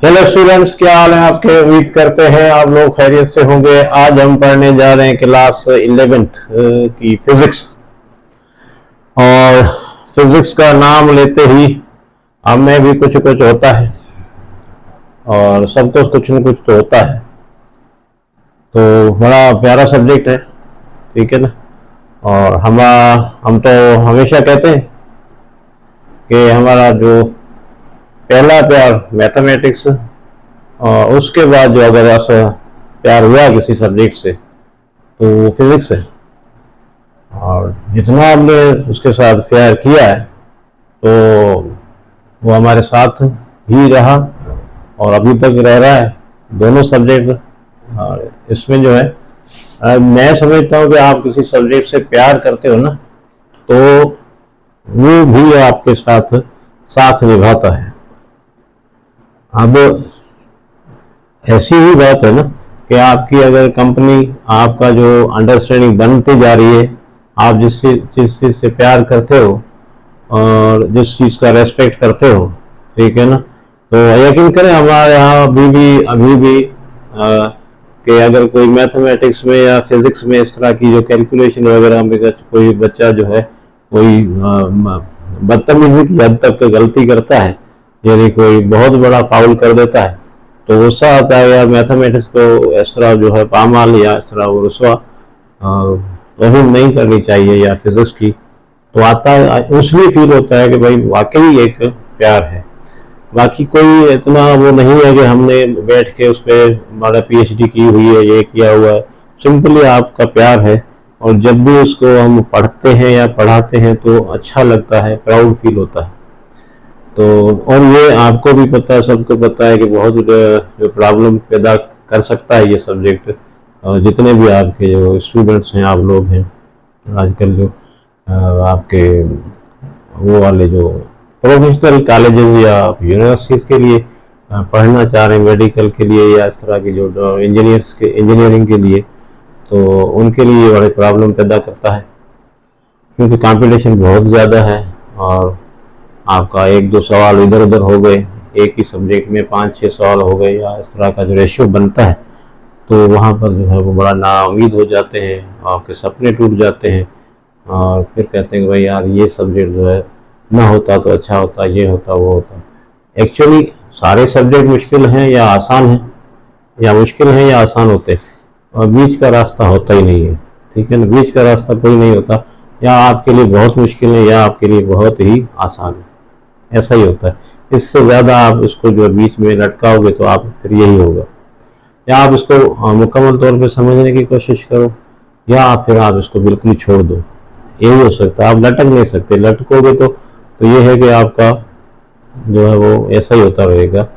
Hello students, क्या हाल है आपके। उम्मीद करते हैं आप लोग खैरियत से होंगे। आज हम पढ़ने जा रहे हैं क्लास 11th की फिजिक्स। और फिजिक्स का नाम लेते ही हमें भी कुछ कुछ होता है और सबको कुछ न कुछ तो होता है। तो बड़ा प्यारा सब्जेक्ट है, ठीक है ना। और हम तो हमेशा कहते हैं कि हमारा जो पहला प्यार मैथमेटिक्स, और उसके बाद जो अगर ऐसा प्यार हुआ किसी सब्जेक्ट से तो वो फिजिक्स है। और जितना हमने उसके साथ प्यार किया है तो वो हमारे साथ ही रहा और अभी तक रह रहा है, दोनों सब्जेक्ट। और इसमें जो है मैं समझता हूँ कि आप किसी सब्जेक्ट से प्यार करते हो ना, तो वो भी आपके साथ साथ निभाता है। अब ऐसी ही बात है ना कि आपकी अगर कंपनी, आपका जो अंडरस्टैंडिंग बनती जा रही है, आप जिस चीज से प्यार करते हो और जिस चीज का रेस्पेक्ट करते हो, ठीक है ना। तो यकीन करें हमारे यहाँ अभी भी कि अगर कोई मैथमेटिक्स में या फिजिक्स में इस तरह की जो कैलकुलेशन वगैरह में कोई बच्चा जो है कोई बदतमीजी की हद तक गलती करता है, यानी कोई बहुत बड़ा फाउल कर देता है, तो गुस्सा आता है यार मैथमेटिक्स को इस तरह जो है पामाल या इस तरह वो रुस्वा तोहिन नहीं करनी चाहिए या फिजिक्स की। तो आता है उसलिए फील होता है कि भाई वाकई एक प्यार है। बाकी कोई इतना वो नहीं है कि हमने बैठ के उस पर हमारा पीएचडी की हुई है, ये किया हुआ है। सिंपली आपका प्यार है और जब भी उसको हम पढ़ते हैं या पढ़ाते हैं तो अच्छा लगता है, प्राउड फील होता है। तो और ये आपको भी पता है, सबको पता है कि बहुत जो प्रॉब्लम पैदा कर सकता है ये सब्जेक्ट। जितने भी आपके जो स्टूडेंट्स हैं, आप लोग हैं आजकल जो आपके वो वाले जो प्रोफेशनल कॉलेजेस या यूनिवर्सिटीज़ के लिए पढ़ना चाह रहे हैं, मेडिकल के लिए या इस तरह की जो इंजीनियरिंग के लिए, तो उनके लिए बड़े प्रॉब्लम पैदा करता है क्योंकि कंपटीशन बहुत ज़्यादा है। और आपका एक दो सवाल इधर उधर हो गए, एक ही सब्जेक्ट में 5-6 सवाल हो गए या इस तरह का जो रेशियो बनता है, तो वहाँ पर जो है वो बड़ा नाउम्मीद हो जाते हैं, आपके सपने टूट जाते हैं और फिर कहते हैं कि भाई यार ये सब्जेक्ट जो है ना होता तो अच्छा होता, ये होता वो होता। एक्चुअली सारे सब्जेक्ट मुश्किल हैं या आसान हैं, या मुश्किल हैं या आसान होते हैं, और बीच का रास्ता होता ही नहीं है, ठीक है ना। बीच का रास्ता कोई नहीं होता, या आपके लिए बहुत मुश्किल है या आपके लिए बहुत ही आसान है, ऐसा ही होता है। इससे ज़्यादा आप इसको जो बीच में लटकाओगे तो आप फिर यही होगा, या आप इसको मुकम्मल तौर पे समझने की कोशिश करो या फिर आप इसको बिल्कुल छोड़ दो, यही हो सकता है। आप लटक नहीं सकते, लटकोगे तो ये है कि आपका जो है वो ऐसा ही होता रहेगा।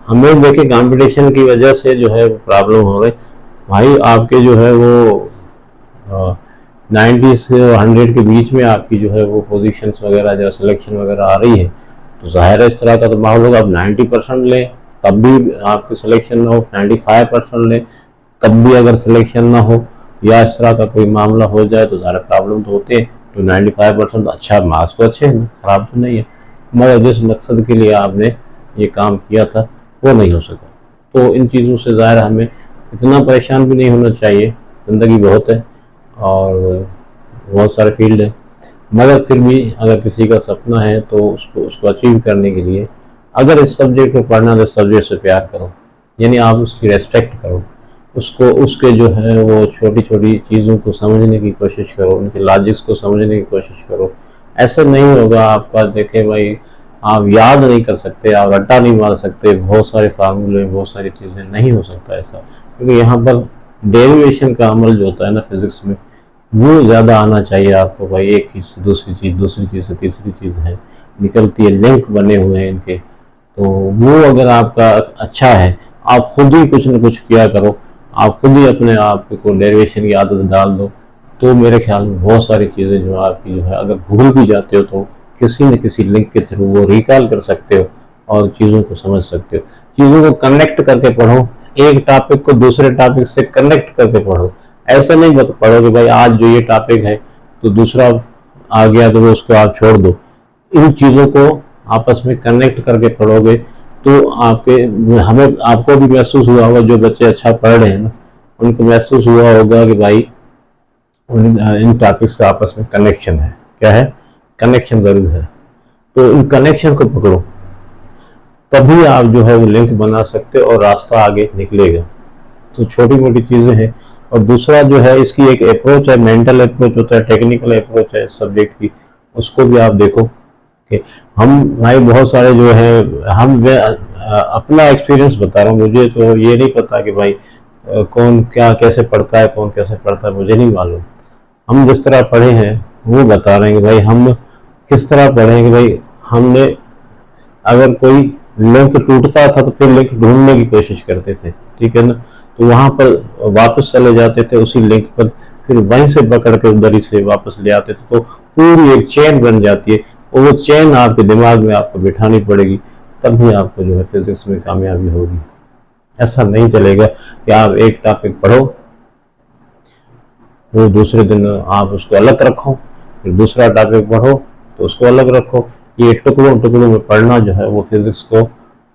हमें देखिए कंपटीशन की वजह से जो है प्रॉब्लम हो रही भाई, आपके जो है वो 90 से 100 के बीच में आपकी जो है वो पोजीशंस वगैरह जो सिलेक्शन वगैरह आ रही है, तो जाहिर है इस तरह का तो माहौल होगा। आप 90% लें तब भी आपकी सिलेक्शन ना हो, 95% लें तब भी अगर सिलेक्शन ना हो, या इस तरह का कोई मामला हो जाए तो ज़्यादा प्रॉब्लम तो होते हैं। तो 95% अच्छा, मार्क्स तो अच्छे हैं, खराब तो नहीं है, मगर जिस मकसद के लिए आपने ये काम किया था वो नहीं हो सका। तो इन चीज़ों से ज़ाहिर हमें इतना परेशान भी नहीं होना चाहिए। ज़िंदगी बहुत है और बहुत सारे फील्ड है, मगर फिर भी अगर किसी का सपना है तो उसको अचीव करने के लिए अगर इस सब्जेक्ट को पढ़ना तो सब्जेक्ट से प्यार करो, यानी आप उसकी रेस्पेक्ट करो, उसको उसके जो है वो छोटी छोटी चीज़ों को समझने की कोशिश करो, उनके लॉजिक्स को समझने की कोशिश करो। ऐसा नहीं होगा आपका, देखे भाई आप याद नहीं कर सकते, आप रट्टा नहीं मार सकते, बहुत सारे फार्मूले, बहुत सारी चीज़ें, नहीं हो सकता ऐसा। क्योंकि यहाँ पर डेरिवेशन का अमल जो होता है ना फिजिक्स में, वो ज़्यादा आना चाहिए आपको। भाई एक चीज़ से दूसरी चीज़, दूसरी चीज़ से तीसरी चीज़ है, निकलती है, लिंक बने हुए हैं इनके। तो वो अगर आपका अच्छा है, आप खुद ही कुछ न कुछ किया करो, आप खुद ही अपने आप को डेरिवेशन की आदत डाल दो, तो मेरे ख्याल में बहुत सारी चीज़ें जो आपकी जो है अगर भूल भी जाते हो तो किसी न किसी लिंक के थ्रू वो रिकॉल कर सकते हो और चीज़ों को समझ सकते हो। चीज़ों को कनेक्ट करके पढ़ो, एक टॉपिक को दूसरे टॉपिक से कनेक्ट करके पढ़ो। ऐसा नहीं पढ़ो कि भाई आज जो ये टॉपिक है तो दूसरा आ गया तो वो उसको आप छोड़ दो। इन चीज़ों को आपस में कनेक्ट करके पढ़ोगे तो हमें आपको भी महसूस हुआ होगा, जो बच्चे अच्छा पढ़ रहे हैं ना, उनको महसूस हुआ होगा कि भाई इन टॉपिक्स का आपस में कनेक्शन है। क्या है? कनेक्शन जरूर है। तो इन कनेक्शन को पकड़ो, तभी आप जो है वो लिंक बना सकते हो और रास्ता आगे निकलेगा। तो छोटी मोटी चीजें हैं। और दूसरा जो है, इसकी एक अप्रोच है, मेंटल अप्रोच होता है, टेक्निकल अप्रोच है सब्जेक्ट की, उसको भी आप देखो कि हम भाई बहुत सारे जो है, अपना एक्सपीरियंस बता रहा हूँ। मुझे तो ये नहीं पता कि भाई कौन क्या कैसे पढ़ता है, कौन कैसे पढ़ता है, मुझे नहीं मालूम। हम जिस तरह पढ़े हैं वो बता रहे हैं कि भाई हम किस तरह पढ़े हैं। कि भाई हमने, अगर कोई लिंक टूटता था तो फिर लिंक ढूंढने की कोशिश करते थे, ठीक है ना, तो वहां पर वापस चले जाते थे उसी लिंक पर, फिर वहीं से पकड़ के उधर ही से वापस ले आते थे। तो पूरी एक चेन बन जाती है, और वो चेन आपके दिमाग में आपको बिठानी पड़ेगी, तब भी आपको जो है फिजिक्स में कामयाबी होगी। ऐसा नहीं चलेगा कि आप एक टॉपिक पढ़ो, वो दूसरे दिन आप उसको अलग रखो, फिर दूसरा टॉपिक पढ़ो तो उसको अलग रखो। ये टुकड़ों टुकड़ों में पढ़ना जो है वो फिजिक्स को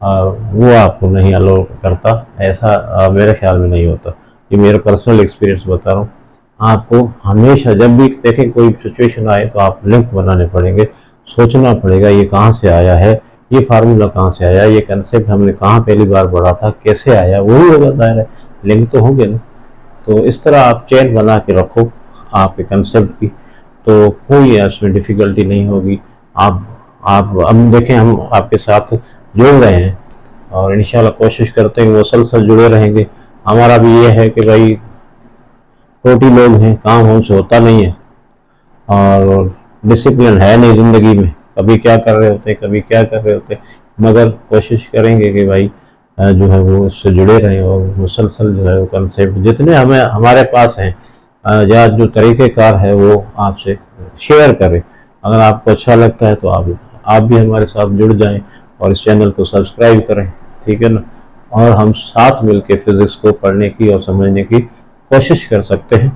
वो आपको नहीं अलाउ करता। ऐसा मेरे ख्याल में नहीं होता। ये मेरा पर्सनल एक्सपीरियंस बता रहा हूँ। आपको हमेशा जब भी देखें कोई सिचुएशन आए तो आप लिंक बनाने पड़ेंगे, सोचना पड़ेगा ये कहाँ से आया है, ये फार्मूला कहाँ से आया, ये कंसेप्ट हमने कहाँ पहली बार पढ़ा था, कैसे आया, वही होगा जाहिर है, लिंक तो होंगे ना। तो इस तरह आप चेन बना के रखो आपके कंसेप्ट की, तो कोई इसमें डिफिकल्टी नहीं होगी। आप अब देखें, हम आपके साथ जुड़ रहे हैं और इंशाल्लाह कोशिश करते हैं मुसलसल जुड़े रहेंगे। हमारा भी ये है कि भाई छोटी लोग हैं, काम हमसे होता नहीं है और डिसिप्लिन है नहीं ज़िंदगी में, कभी क्या कर रहे होते, कभी क्या कर रहे होते, मगर कोशिश करेंगे कि भाई जो है वो उससे जुड़े रहें और मुसलसल जो है वो कंसेप्ट जितने हमारे पास हैं या जो तरीक़ेकार है वो आपसे शेयर करें। अगर आपको अच्छा लगता है तो आप भी हमारे साथ जुड़ जाएं और इस चैनल को सब्सक्राइब करें, ठीक है ना। और हम साथ मिलकर फिजिक्स को पढ़ने की और समझने की कोशिश कर सकते हैं।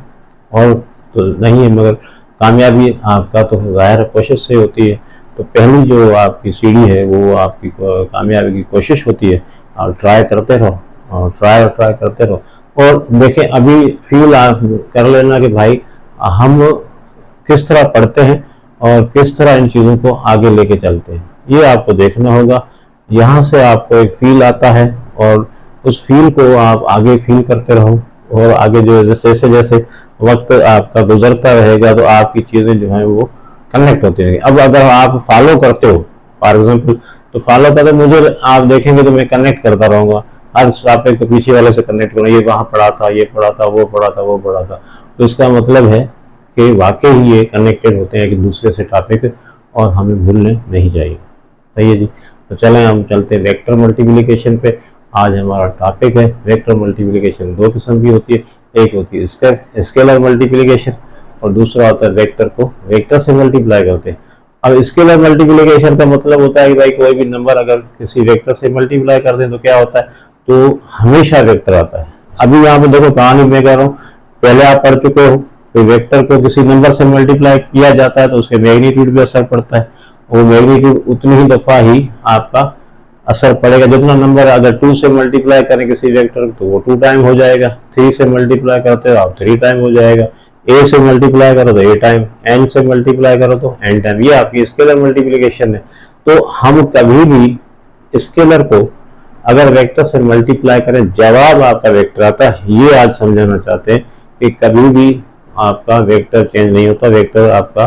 और तो नहीं है, मगर कामयाबी आपका तो ज़ाहिर कोशिश से होती है। तो पहली जो आपकी सीढ़ी है वो आपकी कामयाबी की कोशिश होती है। और ट्राई करते रहो और ट्राई करते रहो। और देखें, अभी फील आप कर लेना कि भाई हम किस तरह पढ़ते हैं और किस तरह इन चीज़ों को आगे लेके चलते हैं, ये आपको देखना होगा। यहाँ से आपको एक फील आता है और उस फील को आप आगे फील करते रहो। और आगे जो जैसे जैसे वक्त आपका गुजरता रहेगा तो आपकी चीज़ें जो हैं वो कनेक्ट होती रहेंगी। अब अगर आप फॉलो करते हो, फॉर एग्जाम्पल, तो फॉलो करते मुझे आप देखेंगे तो मैं कनेक्ट करता रहूँगा, हर टॉपिक को पीछे वाले से कनेक्ट करूँ, ये वहाँ पढ़ा था, ये पढ़ा था, वो पढ़ा था, वो पढ़ा था। तो इसका मतलब है कि वाकई ही ये कनेक्टेड होते हैं एक दूसरे से टॉपिक, और हमें भूलने नहीं चाहिए। सही है जी। तो चलें हम चलते हैं वेक्टर मल्टीप्लिकेशन पे। आज हमारा टॉपिक है वेक्टर मल्टीप्लिकेशन। दो किस्म की होती है, एक होती है स्केलर मल्टीप्लिकेशन और दूसरा होता है वेक्टर को वेक्टर से मल्टीप्लाई करते हैं। अब स्केलर मल्टीप्लिकेशन का मतलब होता है कि भाई कोई भी नंबर अगर किसी वेक्टर से मल्टीप्लाई कर दें तो क्या होता है, तो हमेशा वेक्टर आता है। अभी यहाँ पे देखो कहानी मैं कह रहा हूँ, पहले आप पढ़ चुके हो, तो वेक्टर को किसी नंबर से मल्टीप्लाई किया जाता है तो उसके मैग्नीट्यूड पे असर पड़ता है। वो मैग्नीट्यूड उतनी ही दफा ही आपका असर पड़ेगा जितना नंबर, अगर 2 से मल्टीप्लाई करें किसी वेक्टर तो वो 2 टाइम हो जाएगा, 3 से मल्टीप्लाई करते हो आप 3 टाइम हो जाएगा, ए से मल्टीप्लाई करो तो ए टाइम, एन से मल्टीप्लाई करो तो एन टाइम। ये आपकी स्केलर मल्टीप्लिकेशन है। तो हम कभी भी स्केलर को अगर वेक्टर से मल्टीप्लाई करें, जवाब आपका वेक्टर आता है। ये आज समझाना चाहते हैं कि कभी भी आपका वेक्टर चेंज नहीं होता, वेक्टर आपका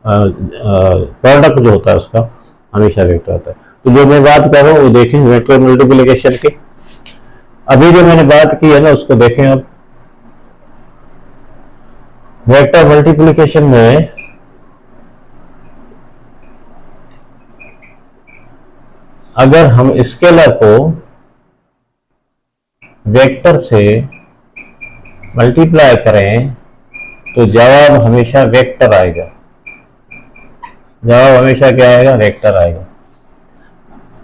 प्रोडक्ट जो होता है उसका हमेशा वेक्टर आता है। तो जो मैं बात कर रहा हूँ वो देखें वेक्टर मल्टीप्लिकेशन की। अभी जो मैंने बात की है ना उसको देखें। अब वेक्टर मल्टीप्लिकेशन में अगर हम स्केलर को वेक्टर से मल्टीप्लाई करें तो जवाब हमेशा वेक्टर आएगा। जवाब हमेशा क्या आएगा, वेक्टर आएगा।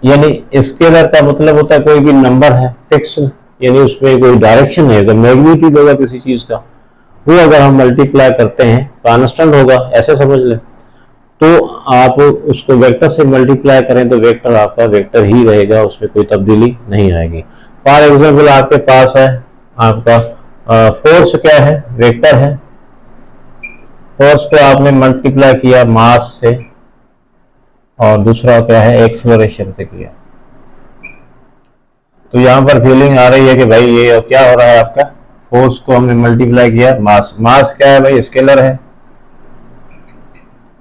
यानी स्केलर का मतलब होता है कोई भी नंबर है फिक्स, यानी उसमें कोई डायरेक्शन है, अगर मैग्नीट्यूड होगा किसी चीज का, वो अगर हम मल्टीप्लाई करते हैं कांस्टेंट होगा, ऐसे समझ लें। तो आप उसको वेक्टर से मल्टीप्लाई करें तो वेक्टर आपका वेक्टर ही रहेगा, उसमें कोई तब्दीली नहीं आएगी। फॉर एग्जाम्पल आपके पास है आपका फोर्स क्या है, वेक्टर है। फोर्स को आपने मल्टीप्लाई किया मास से, और दूसरा क्या है, एक्सेलरेशन से किया। तो यहां पर फीलिंग आ रही है कि भाई ये क्या हो रहा है, आपका फोर्स को हमने मल्टीप्लाई किया मास। मास क्या है भाई, स्केलर है,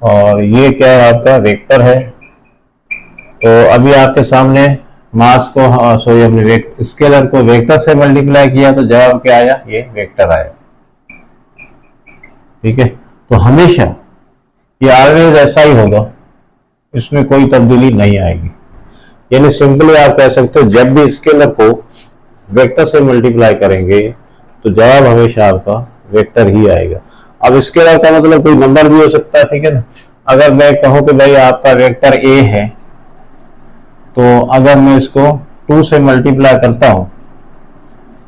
और ये क्या है आपका वेक्टर है। तो अभी आपके सामने मास को सॉरी हमने स्केलर को वेक्टर से मल्टीप्लाई किया तो जवाब क्या आया, ये वेक्टर आया। ठीक है, तो हमेशा ये ऑलवेज ऐसा ही होगा, इसमें कोई तब्दीली नहीं आएगी। यानी सिंपली आप कह सकते हो जब भी स्केलर को वेक्टर से मल्टीप्लाई करेंगे तो जवाब हमेशा आपका वेक्टर ही आएगा। अब स्केलर का मतलब कोई नंबर भी हो सकता है, ठीक है ना। अगर मैं कहूं कि भाई आपका वेक्टर ए है, तो अगर मैं इसको 2 से मल्टीप्लाई करता हूं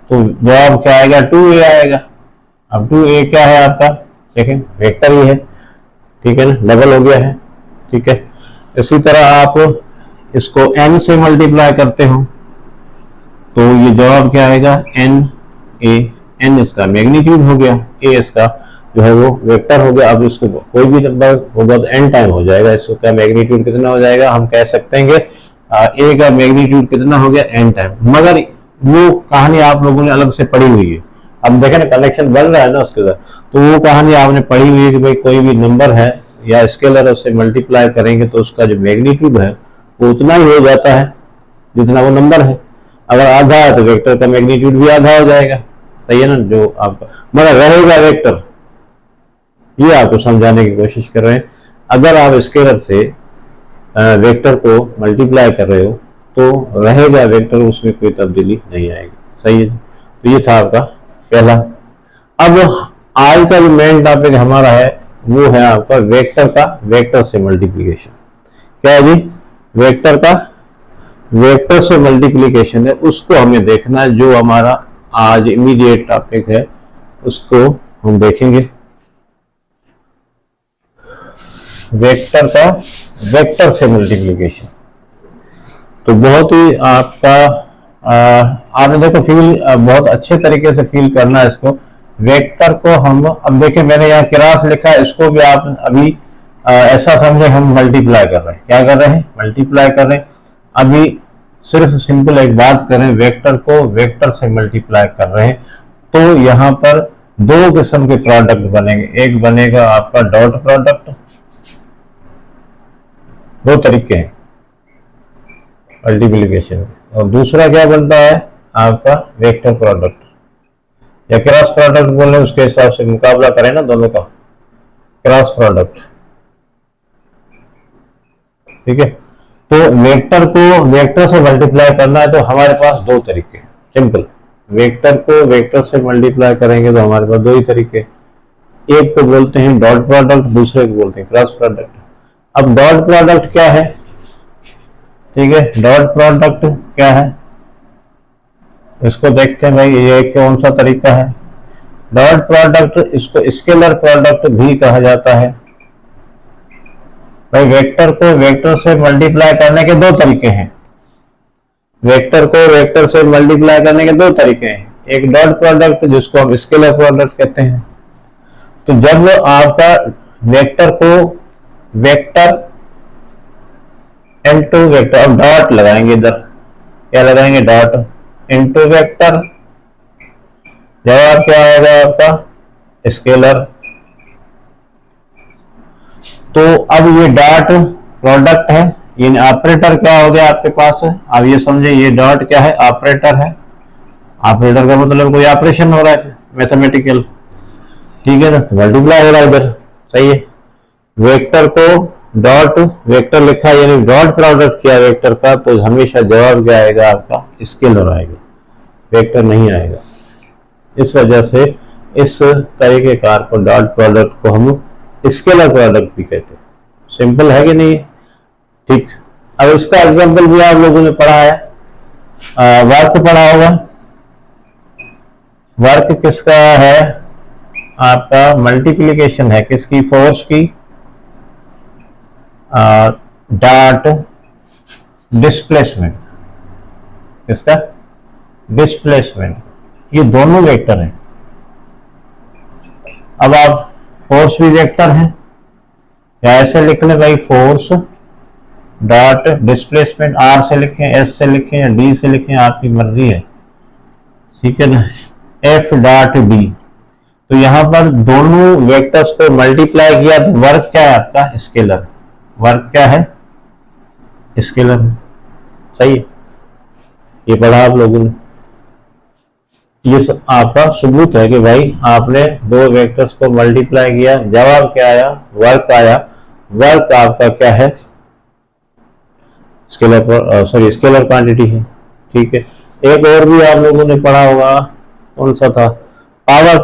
तो जवाब क्या आएगा, 2a आएगा। अब 2a क्या है आपका, देखें वेक्टर ही है, ठीक है ना, डबल हो गया है। ठीक है, इसी तरह आप इसको n से मल्टीप्लाई करते हो तो ये जवाब क्या आएगा, n a। n इसका मैग्नीट्यूड हो गया, a इसका जो है वो वेक्टर हो गया। अब इसको कोई भी नंबर होगा तो n टाइम हो जाएगा, इसको क्या मैग्नीट्यूड कितना हो जाएगा, हम कह सकते हैं a का मैग्नीट्यूड कितना हो गया, n टाइम। मगर वो कहानी आप लोगों ने अलग से पढ़ी हुई है। अब देखें ना, कनेक्शन बन रहा है ना उसके साथ, तो वो कहानी आपने पढ़ी हुई है कि भाई कोई भी नंबर है या स्केलर उससे मल्टीप्लाई करेंगे तो उसका जो मैग्नीट्यूड है वो उतना ही हो जाता है जितना वो नंबर है। अगर आधा है तो वेक्टर का मैग्नीट्यूड भी आधा हो जाएगा, सही है ना, जो आपका मगर रहेगा वेक्टर। ये आपको समझाने की कोशिश कर रहे हैं। अगर आप स्केलर से वेक्टर को मल्टीप्लाई कर रहे हो तो रहेगा वेक्टर, उसमें कोई तब्दीली नहीं आएगी, सही है। तो ये था आपका पहला। अब आज का जो मेन टॉपिक हमारा है वो है आपका वेक्टर का वेक्टर से मल्टीप्लीकेशन। क्या है जी, वेक्टर का वेक्टर से मल्टीप्लीकेशन है, उसको हमें देखना है। जो हमारा आज इमीडिएट टॉपिक है उसको हम देखेंगे, वेक्टर का वेक्टर से मल्टीप्लीकेशन। तो बहुत ही आपका आपने देखो फील बहुत अच्छे तरीके से फील करना है इसको। वेक्टर को हम अब देखें, मैंने यहाँ क्रॉस लिखा है, इसको भी आप अभी ऐसा समझे हम मल्टीप्लाई कर रहे हैं। क्या कर रहे हैं, मल्टीप्लाई कर रहे हैं। अभी सिर्फ सिंपल एक बात करें, वेक्टर को वेक्टर से मल्टीप्लाई कर रहे हैं तो यहाँ पर दो किस्म के प्रोडक्ट बनेंगे। एक बनेगा आपका डॉट प्रोडक्ट, दो तरीके हैं मल्टीप्लीकेशन, और दूसरा क्या बनता है आपका वेक्टर प्रोडक्ट या क्रॉस प्रोडक्ट बोले, उसके हिसाब से मुकाबला करें ना दोनों का, क्रॉस प्रोडक्ट। ठीक है, तो वेक्टर को वेक्टर से मल्टीप्लाई करना है तो हमारे पास दो तरीके, सिंपल। वेक्टर को वेक्टर से मल्टीप्लाई करेंगे तो हमारे पास दो ही तरीके, एक को बोलते हैं डॉट प्रोडक्ट, दूसरे को बोलते हैं क्रॉस प्रोडक्ट। अब डॉट प्रोडक्ट क्या है, ठीक है, डॉट प्रोडक्ट क्या है इसको देखते हैं भाई, ये कौन सा तरीका है। डॉट प्रोडक्ट, इसको स्केलर प्रोडक्ट भी कहा जाता है। भाई वेक्टर को वेक्टर से मल्टीप्लाई करने के दो तरीके हैं, वेक्टर को वेक्टर से मल्टीप्लाई करने के दो तरीके हैं, एक डॉट प्रोडक्ट जिसको हम स्केलर प्रोडक्ट कहते हैं। तो जब आपका वेक्टर को वेक्टर इनटू वेक्टर, अब डॉट लगाएंगे इधर, क्या लगाएंगे, डॉट इनटू वेक्टर, जवाब क्या आएगा आपका स्केलर। तो अब ये डॉट प्रोडक्ट है, ये ऑपरेटर क्या हो गया आपके पास है। अब ये समझे, ये डॉट क्या है, ऑपरेटर है। ऑपरेटर का मतलब कोई ऑपरेशन हो रहा है मैथमेटिकल, ठीक है ना, मल्टीप्लाई हो रहा है इधर, सही है। वेक्टर को डॉट वेक्टर लिखा यानी डॉट प्रोडक्ट किया वेक्टर का, तो हमेशा जवाब क्या आएगा आपका स्केलर आएगा, वेक्टर नहीं आएगा। इस वजह से इस तरीके कार को डॉट प्रोडक्ट को हम स्केलर प्रोडक्ट भी कहते हैं। सिंपल है कि नहीं, ठीक। अब इसका एग्जांपल भी आप लोगों ने पढ़ा है, वर्क पढ़ा होगा। वर्क किसका है आपका, मल्टीप्लीकेशन है किसकी, फोर्स की। डॉट डिस्प्लेसमेंट, इसका डिस्प्लेसमेंट, ये दोनों वेक्टर हैं। अब आप फोर्स भी वेक्टर है, या ऐसे लिख लें भाई, फोर्स डॉट डिस्प्लेसमेंट, आर से लिखें, एस से लिखें या डी से लिखें, आपकी मर्जी है, ठीक है ना। एफ डॉट डी, तो यहां पर दोनों वेक्टर्स को मल्टीप्लाई किया तो वर्क क्या है आपका, स्केलर। वर्क क्या है, स्केलर, सही है। ये पढ़ा आप लोगों ने, ये आपका सबूत है कि भाई आपने दो वेक्टर्स को मल्टीप्लाई किया, जवाब क्या आया, वर्क आया। वर्क आपका क्या है, स्केलर, सॉरी स्केलर क्वांटिटी है, ठीक है। एक और भी आप लोगों ने पढ़ा होगा, कौन सा था, पावर।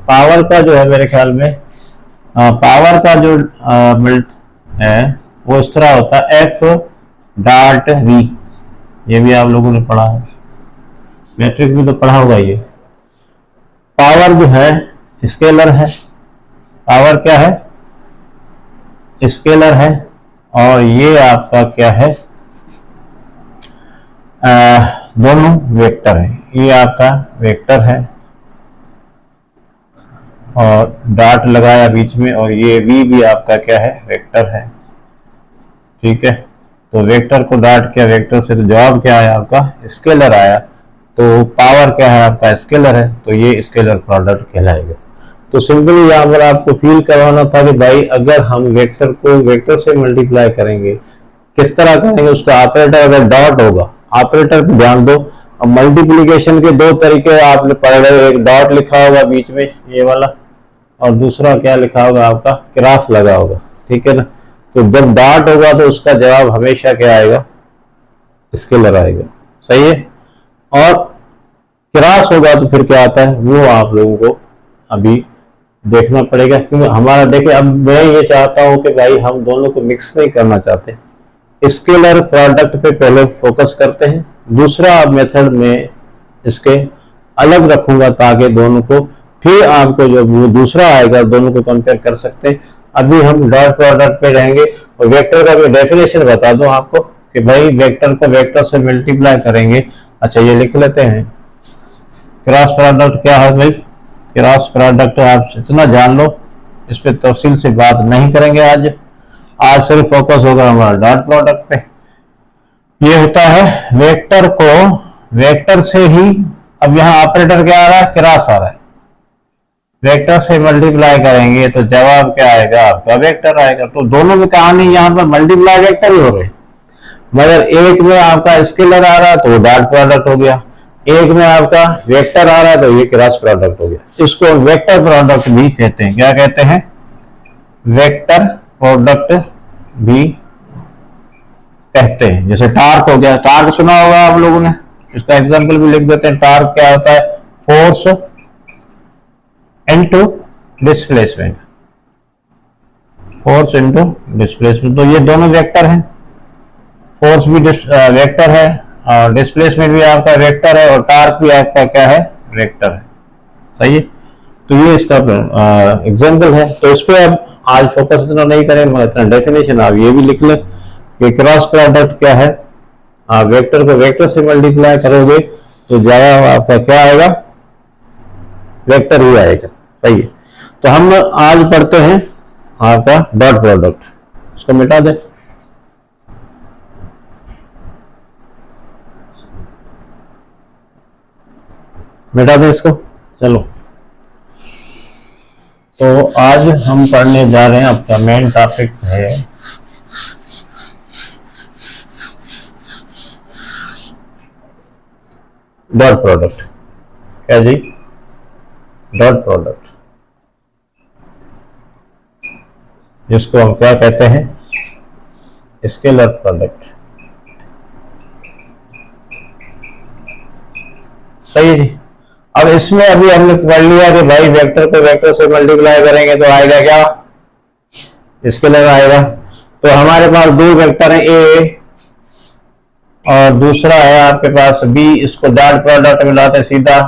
पावर का जो है मेरे ख्याल में, पावर का जो मिल्ट है वो इस तरह होता है, एफ डॉट वी, ये भी आप लोगों ने पढ़ा है, मैट्रिक में तो पढ़ा होगा ये। पावर जो है स्केलर है, पावर क्या है, स्केलर है, और ये आपका क्या है, दोनों वेक्टर है। ये आपका वेक्टर है और डॉट लगाया बीच में, और ये वी भी आपका क्या है, वेक्टर है, ठीक है। तो वेक्टर को डॉट किया वेक्टर से, तो जवाब क्या आया आपका, स्केलर आया। तो पावर क्या है आपका, स्केलर है, तो ये स्केलर प्रोडक्ट कहलाएगा। तो सिंपली यहाँ पर आपको फील करवाना था कि भाई अगर हम वेक्टर को वेक्टर से मल्टीप्लाई करेंगे, किस तरह करेंगे, उसका ऑपरेटर अगर डॉट होगा, ऑपरेटर पे ध्यान दो। अब मल्टीप्लीकेशन के दो तरीके आपने पढ़ रहे, एक डॉट लिखा होगा बीच में ये वाला, और दूसरा क्या लिखा होगा आपका, क्रॉस लगा होगा, ठीक है ना। तो जब डॉट होगा तो उसका जवाब हमेशा क्या आएगा, स्केलर आएगा, सही है। और क्रॉस होगा तो फिर क्या आता है, वो आप लोगों को अभी देखना पड़ेगा, क्योंकि हमारा देखिए, अब मैं ये चाहता हूं कि भाई हम दोनों को मिक्स नहीं करना चाहते, स्केलर प्रोडक्ट पे पहले फोकस करते हैं, दूसरा मेथड में इसके अलग रखूंगा ताकि दोनों को, फिर आपको जो वो दूसरा आएगा दोनों को कंपेयर कर सकते हैं। अभी हम डॉट प्रोडक्ट पे रहेंगे, और वेक्टर का भी डेफिनेशन बता दूं आपको कि भाई वेक्टर को वेक्टर से मल्टीप्लाई करेंगे। अच्छा ये लिख लेते हैं, क्रॉस प्रोडक्ट क्या है भाई, क्रॉस प्रोडक्ट आप इतना जान लो, इस पे तफसील से बात नहीं करेंगे आज सिर्फ फोकस होगा हमारा डॉट प्रोडक्ट पे। ये होता है वेक्टर को वेक्टर से ही, अब यहाँ ऑपरेटर क्या आ रहा है, क्रॉस आ रहा है, वेक्टर से मल्टीप्लाई करेंगे तो जवाब क्या आएगा आपका, वेक्टर आएगा। तो दोनों में कहानी यहाँ पर मल्टीप्लाई वेक्टर ही हो रहे, मगर एक में आपका स्केलर आ रहा है तो वो डॉट प्रोडक्ट हो गया, एक में आपका वेक्टर आ रहा है तो ये क्रॉस प्रोडक्ट हो गया। इसको वेक्टर प्रोडक्ट भी कहते हैं, क्या कहते हैं, वेक्टर प्रोडक्ट भी कहते हैं। जैसे टार्क हो गया, टार्क सुना होगा आप लोगों ने, इसका एग्जांपल भी लिख देते हैं। टार्क क्या होता है, force into displacement, force into displacement. तो ये दोनों वेक्टर हैं, फोर्स भी वेक्टर है और डिस्प्लेसमेंट भी आपका वेक्टर है, और टार्क भी आपका क्या है, वेक्टर है, सही है। तो ये इसका एग्जांपल है। तो इस पे अब आज फोकस इतना नहीं करेंगे, मगर इतना डेफिनेशन आप ये भी लिख लें कि क्रॉस प्रोडक्ट क्या है, आप वेक्टर को वेक्टर से मल्टीप्लाई करोगे तो जवाब आपका क्या आएगा, वेक्टर ही आएगा, सही है। तो हम आज पढ़ते हैं आपका डॉट प्रोडक्ट, इसको मिटा दे, मिटा दे इसको, चलो। तो आज हम पढ़ने जा रहे हैं, आपका मेन टॉपिक है डॉट प्रोडक्ट। क्या जी, डॉट प्रोडक्ट, जिसको हम क्या कहते हैं, स्केलर प्रोडक्ट, सही है जी। अब इसमें अभी हमने पढ़ लिया कि भाई वेक्टर को वेक्टर से मल्टीप्लाई करेंगे तो आएगा क्या, स्केलर आएगा। तो हमारे पास दो वेक्टर हैं, ए और दूसरा है आपके पास बी, इसको डॉट प्रोडक्ट मिलाते सीधा,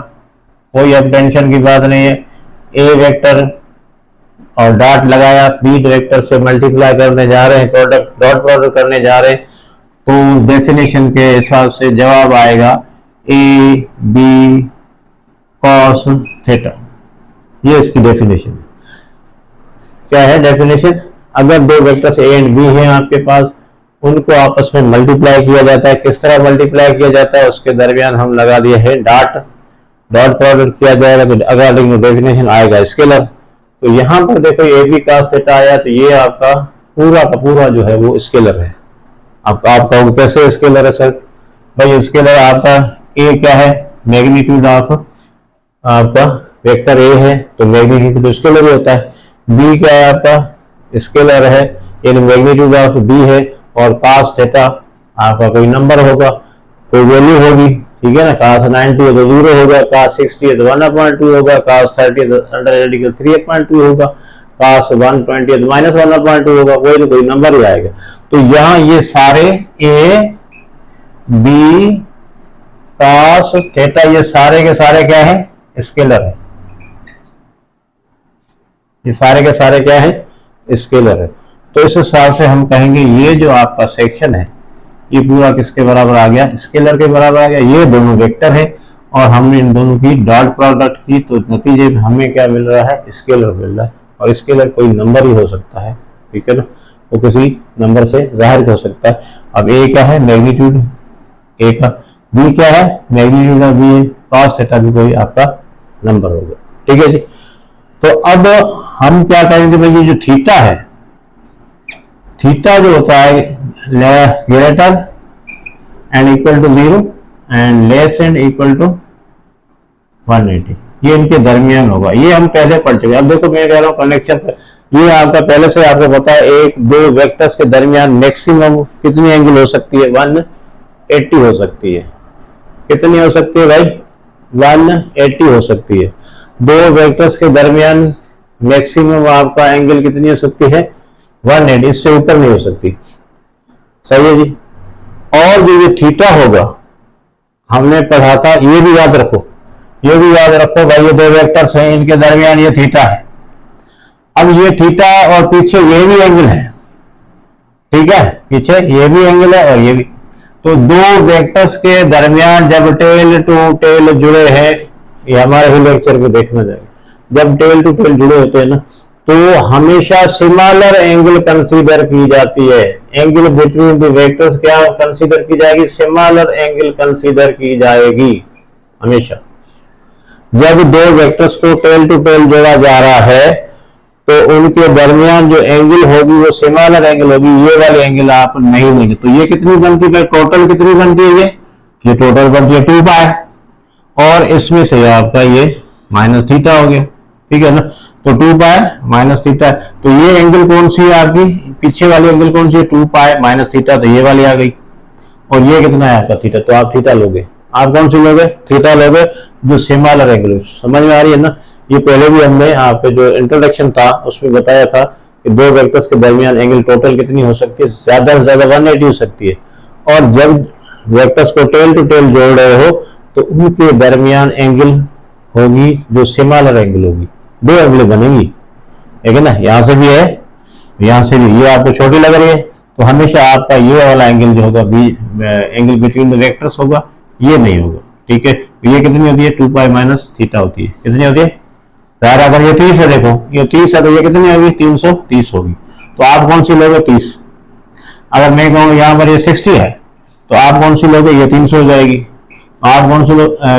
कोई अब टेंशन की बात नहीं है। ए वेक्टर और डॉट लगाया, बी वेक्टर से मल्टीप्लाई करने जा रहे हैं, प्रोडक्ट डॉट प्रोडक्ट करने जा रहे हैं, तो डेफिनेशन के हिसाब से जवाब आएगा ए बी कॉस थीटा। ये इसकी डेफिनेशन क्या है। डेफिनेशन, अगर दो वेक्टर्स ए एंड बी हैं आपके पास, उनको आपस में मल्टीप्लाई किया जाता है। किस तरह मल्टीप्लाई किया जाता है, उसके दरमियान हम लगा दिए है डॉट, डॉट प्रोडक्ट किया जाएगा तो अकॉर्डिंग टू डेफिनेशन आएगा स्केलर। तो यहाँ पर देखो ए बी कॉस थीटा आया, तो ये आपका पूरा का पूरा जो है वो स्केलर है। आपका कैसे स्केलर है सर? भाई स्केलर आपका ए क्या है, मैग्नीट्यूड ऑफ आपका वेक्टर ए है, तो मैग्नीट्यूड तो स्केलर ही होता है। बी क्या है आपका, स्केलर है, यानी मैग्नीट्यूड ऑफ बी है, और cos थीटा आपका कोई नंबर होगा, कोई वैल्यू होगी, ठीक है ना। cos 90 है तो 0 होगा, cos 60 है तो 1/2 होगा, cos 30 है तो अंडर रेडिकल 3/2 होगा, cos 120 है तो -1/2 होगा, कोई नंबर ही आएगा। तो यहाँ ये सारे ए बी cos थीटा ये सारे के सारे क्या है, स्केलर है। ये सारे के सारे क्या है, स्केलर है। तो इस हिसाब से हम कहेंगे ये जो आपका सेक्शन है ये पूरा किसके बराबर आ गया, स्केलर के बराबर आ गया। ये दोनों वेक्टर है और हमने इन दोनों की डॉट प्रोडक्ट की, तो नतीजे में हमें क्या मिल रहा है, स्केलर मिल रहा है। और स्केलर कोई नंबर ही हो सकता है, ठीक है ना, वो किसी नंबर से जाहिर हो सकता है। अब ए क्या है, मैग्नीट्यूड ए का, बी क्या है, magnitude of B, cos theta भी कोई आपका नंबर होगा, ठीक है जी। तो अब हम क्या करेंगे भाई, ये जो थीटा है, थीटा जो होता है greater and equal to 0 and less and equal to 180, ये इनके दरमियान होगा। ये हम पहले पढ़ चुके। अब देखो मैं कह रहा हूँ कनेक्शन, ये आपका पहले से आपको पता है, एक दो वेक्टर्स के दरमियान मैक्सिमम कितनी एंगल हो सकती है, 180 हो सकती है। कितनी हो सकती है भाई, 180 हो सकती है। दो वेक्टर्स के दरमियान मैक्सिमम आपका एंगल कितनी हो सकती है, 180, इससे ऊपर नहीं हो सकती, सही है जी। और जो ये थीटा होगा हमने पढ़ा था, ये भी याद रखो, ये भी याद रखो भाई, ये दो वेक्टर्स हैं, इनके दरमियान ये थीटा है। अब ये थीटा और पीछे ये भी एंगल है, ठीक है, पीछे ये भी एंगल है और ये भी। तो दो वेक्टर्स के दरमियान जब टेल टू टेल जुड़े हैं, ये हमारे ही लेक्चर में देखना जाएगा, जब टेल टू टेल जुड़े होते हैं ना, तो हमेशा सिमिलर एंगल कंसीडर की जाती है। एंगल बिटवीन द वेक्टर्स क्या कंसीडर की जाएगी, सिमिलर एंगल कंसीडर की जाएगी हमेशा। जब दो वेक्टर्स को टेल टू टेल जोड़ा जा रहा है तो उनके दरमियान जो एंगल होगी वो सिमिलर एंगल होगी, ये वाली एंगल आप नहीं लेंगे। तो ये कितनी बनती है, टोटल कितनी बनती है, ये टोटल बनती है 2 पाई, और इसमें से आपका ये माइनस थीटा हो गया, ठीक है ना। तो 2 पाई माइनस थीटा, तो ये एंगल कौन सी है आपकी, पीछे वाली एंगल कौन सी है, 2 पाई माइनस थीटा, तो ये वाली आ गई। और ये कितना है आपका थीटा, तो आप थीटा लोगे। आप कौन सी लोगे, थीटा लोगे, जो सिमिलर एंगल। समझ में आ रही है ना। ये पहले भी हमने आपके जो इंट्रोडक्शन था उसमें बताया था कि दो वेक्टर्स के दरमियान एंगल टोटल कितनी हो सकती है, ज्यादा से ज्यादा 180 हो सकती है। और जब वेक्टर्स को टेल टू टेल जोड़ रहे हो तो उनके दरमियान एंगल होगी जो सिमिलर एंगल होगी, दो एंगल बनेंगी, ठीक है ना। यहाँ से भी है, यहाँ से भी, ये आपको छोटी लग रही है, तो हमेशा आपका ये वाला एंगल जो होगा, B angle between the vectors होगा, ये नहीं होगा, ठीक है। ये कितनी होती है, 2 पाई माइनस थीटा होती है। कितनी होती है यार, अगर ये 30 है, देखो ये 30 है तो ये कितनी होगी, 330 होगी। तो आप कौन सी लोगे, 30। अगर मैं कहूँ यहाँ पर ये 60 है तो आप कौन सी लोगे, ये 300 हो जाएगी। आप